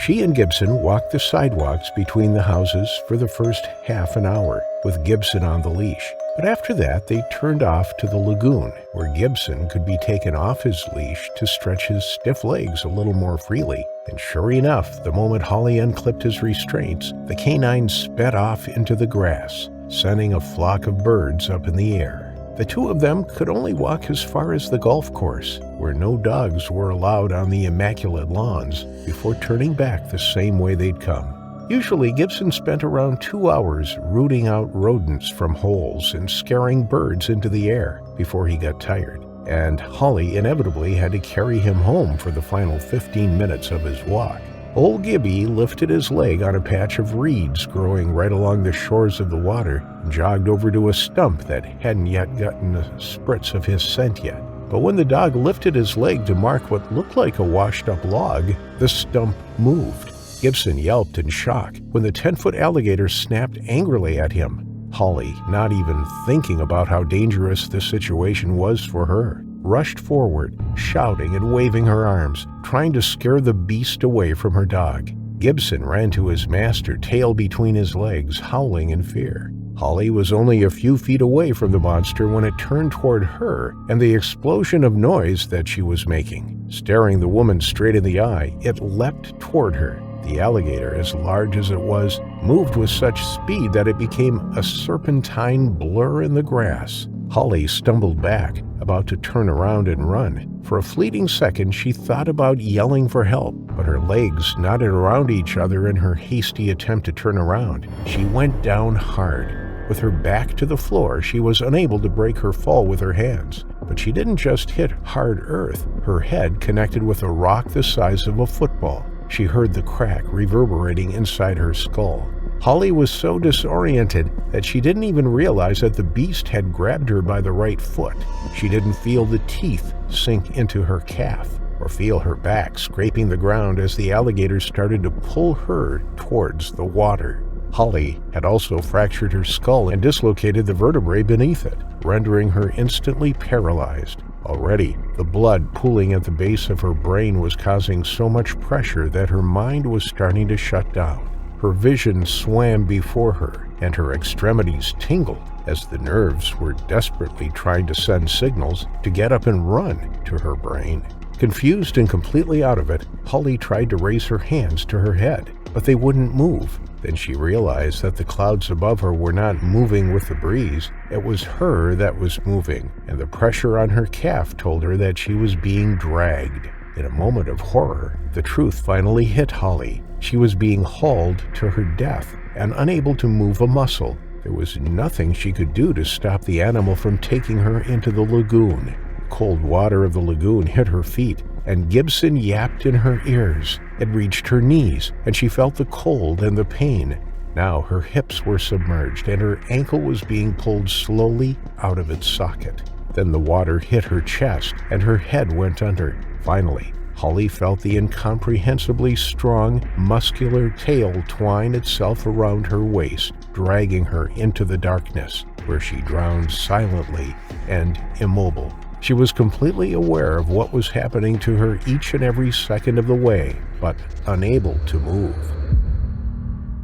She and Gibson walked the sidewalks between the houses for the first half an hour, with Gibson on the leash. But after that, they turned off to the lagoon, where Gibson could be taken off his leash to stretch his stiff legs a little more freely. And sure enough, the moment Holly unclipped his restraints, the canine sped off into the grass, sending a flock of birds up in the air. The two of them could only walk as far as the golf course, where no dogs were allowed on the immaculate lawns, before turning back the same way they'd come. Usually, Gibson spent around 2 hours rooting out rodents from holes and scaring birds into the air before he got tired, and Holly inevitably had to carry him home for the final 15 minutes of his walk. Old Gibby lifted his leg on a patch of reeds growing right along the shores of the water and jogged over to a stump that hadn't yet gotten a spritz of his scent yet. But when the dog lifted his leg to mark what looked like a washed-up log, the stump moved. Gibson yelped in shock when the 10-foot alligator snapped angrily at him. Holly, not even thinking about how dangerous the situation was for her, rushed forward, shouting and waving her arms, trying to scare the beast away from her dog. Gibson ran to his master, tail between his legs, howling in fear. Holly was only a few feet away from the monster when it turned toward her and the explosion of noise that she was making. Staring the woman straight in the eye, it leapt toward her. The alligator, as large as it was, moved with such speed that it became a serpentine blur in the grass. Holly stumbled back, about to turn around and run. For a fleeting second, she thought about yelling for help, but her legs knotted around each other in her hasty attempt to turn around. She went down hard. With her back to the floor, she was unable to break her fall with her hands. But she didn't just hit hard earth. Her head connected with a rock the size of a football. She heard the crack reverberating inside her skull. Holly was so disoriented that she didn't even realize that the beast had grabbed her by the right foot. She didn't feel the teeth sink into her calf, or feel her back scraping the ground as the alligator started to pull her towards the water. Holly had also fractured her skull and dislocated the vertebrae beneath it, rendering her instantly paralyzed. Already, the blood pooling at the base of her brain was causing so much pressure that her mind was starting to shut down. Her vision swam before her, and her extremities tingled as the nerves were desperately trying to send signals to get up and run to her brain. Confused and completely out of it, Holly tried to raise her hands to her head, but they wouldn't move. Then she realized that the clouds above her were not moving with the breeze. It was her that was moving, and the pressure on her calf told her that she was being dragged. In a moment of horror, the truth finally hit Holly. She was being hauled to her death and unable to move a muscle. There was nothing she could do to stop the animal from taking her into the lagoon. The cold water of the lagoon hit her feet, and Gibson yapped in her ears. It reached her knees, and she felt the cold and the pain. Now her hips were submerged and her ankle was being pulled slowly out of its socket. Then the water hit her chest and her head went under. Finally, Holly felt the incomprehensibly strong, muscular tail twine itself around her waist, dragging her into the darkness, where she drowned silently and immobile. She was completely aware of what was happening to her each and every second of the way, but unable to move.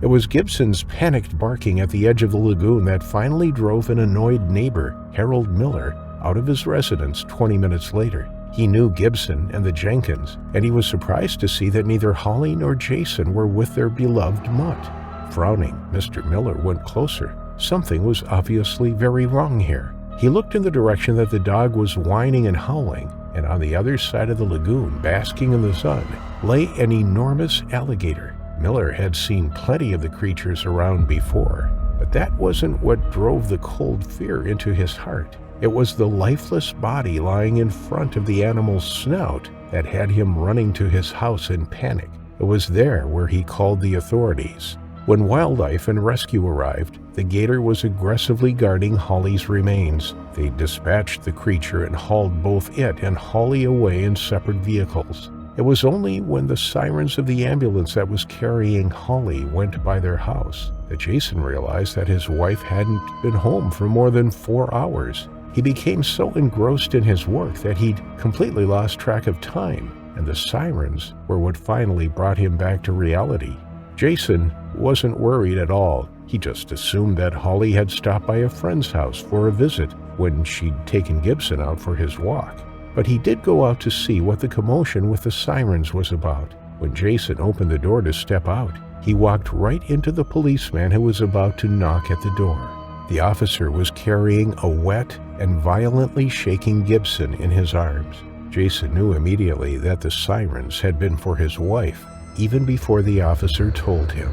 It was Gibson's panicked barking at the edge of the lagoon that finally drove an annoyed neighbor, Harold Miller, out of his residence 20 minutes later. He knew Gibson and the Jenkins, and he was surprised to see that neither Holly nor Jason were with their beloved mutt. Frowning, Mr. Miller went closer. Something was obviously very wrong here. He looked in the direction that the dog was whining and howling, and on the other side of the lagoon, basking in the sun, lay an enormous alligator. Miller had seen plenty of the creatures around before, but that wasn't what drove the cold fear into his heart. It was the lifeless body lying in front of the animal's snout that had him running to his house in panic. It was there where he called the authorities. When wildlife and rescue arrived, the gator was aggressively guarding Holly's remains. They dispatched the creature and hauled both it and Holly away in separate vehicles. It was only when the sirens of the ambulance that was carrying Holly went by their house that Jason realized that his wife hadn't been home for more than 4 hours. He became so engrossed in his work that he'd completely lost track of time, and the sirens were what finally brought him back to reality. Jason wasn't worried at all. He just assumed that Holly had stopped by a friend's house for a visit when she'd taken Gibson out for his walk. But he did go out to see what the commotion with the sirens was about. When Jason opened the door to step out, he walked right into the policeman who was about to knock at the door. The officer was carrying a wet and violently shaking Gibson in his arms. Jason knew immediately that the sirens had been for his wife, even before the officer told him.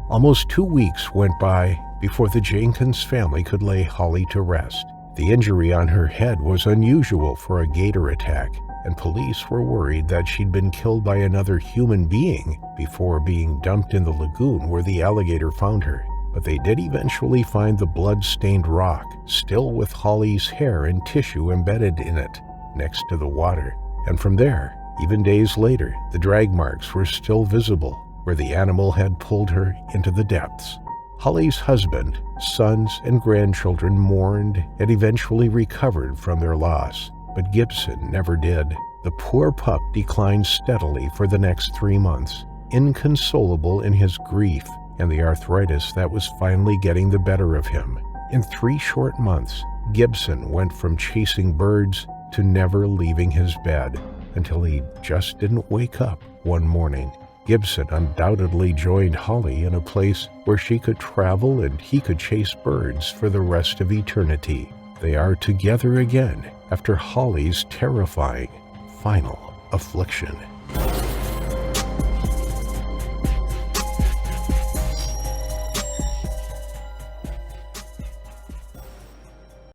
Almost 2 weeks went by before the Jenkins family could lay Holly to rest. The injury on her head was unusual for a gator attack, and police were worried that she'd been killed by another human being before being dumped in the lagoon where the alligator found her. But they did eventually find the blood-stained rock, still with Holly's hair and tissue embedded in it, next to the water. And from there, even days later, the drag marks were still visible, where the animal had pulled her into the depths. Holly's husband, sons, and grandchildren mourned and eventually recovered from their loss, but Gibson never did. The poor pup declined steadily for the next 3 months, inconsolable in his grief and the arthritis that was finally getting the better of him. In 3 short months, Gibson went from chasing birds to never leaving his bed, until he just didn't wake up one morning. Gibson undoubtedly joined Holly in a place where she could travel and he could chase birds for the rest of eternity. They are together again after Holly's terrifying final affliction.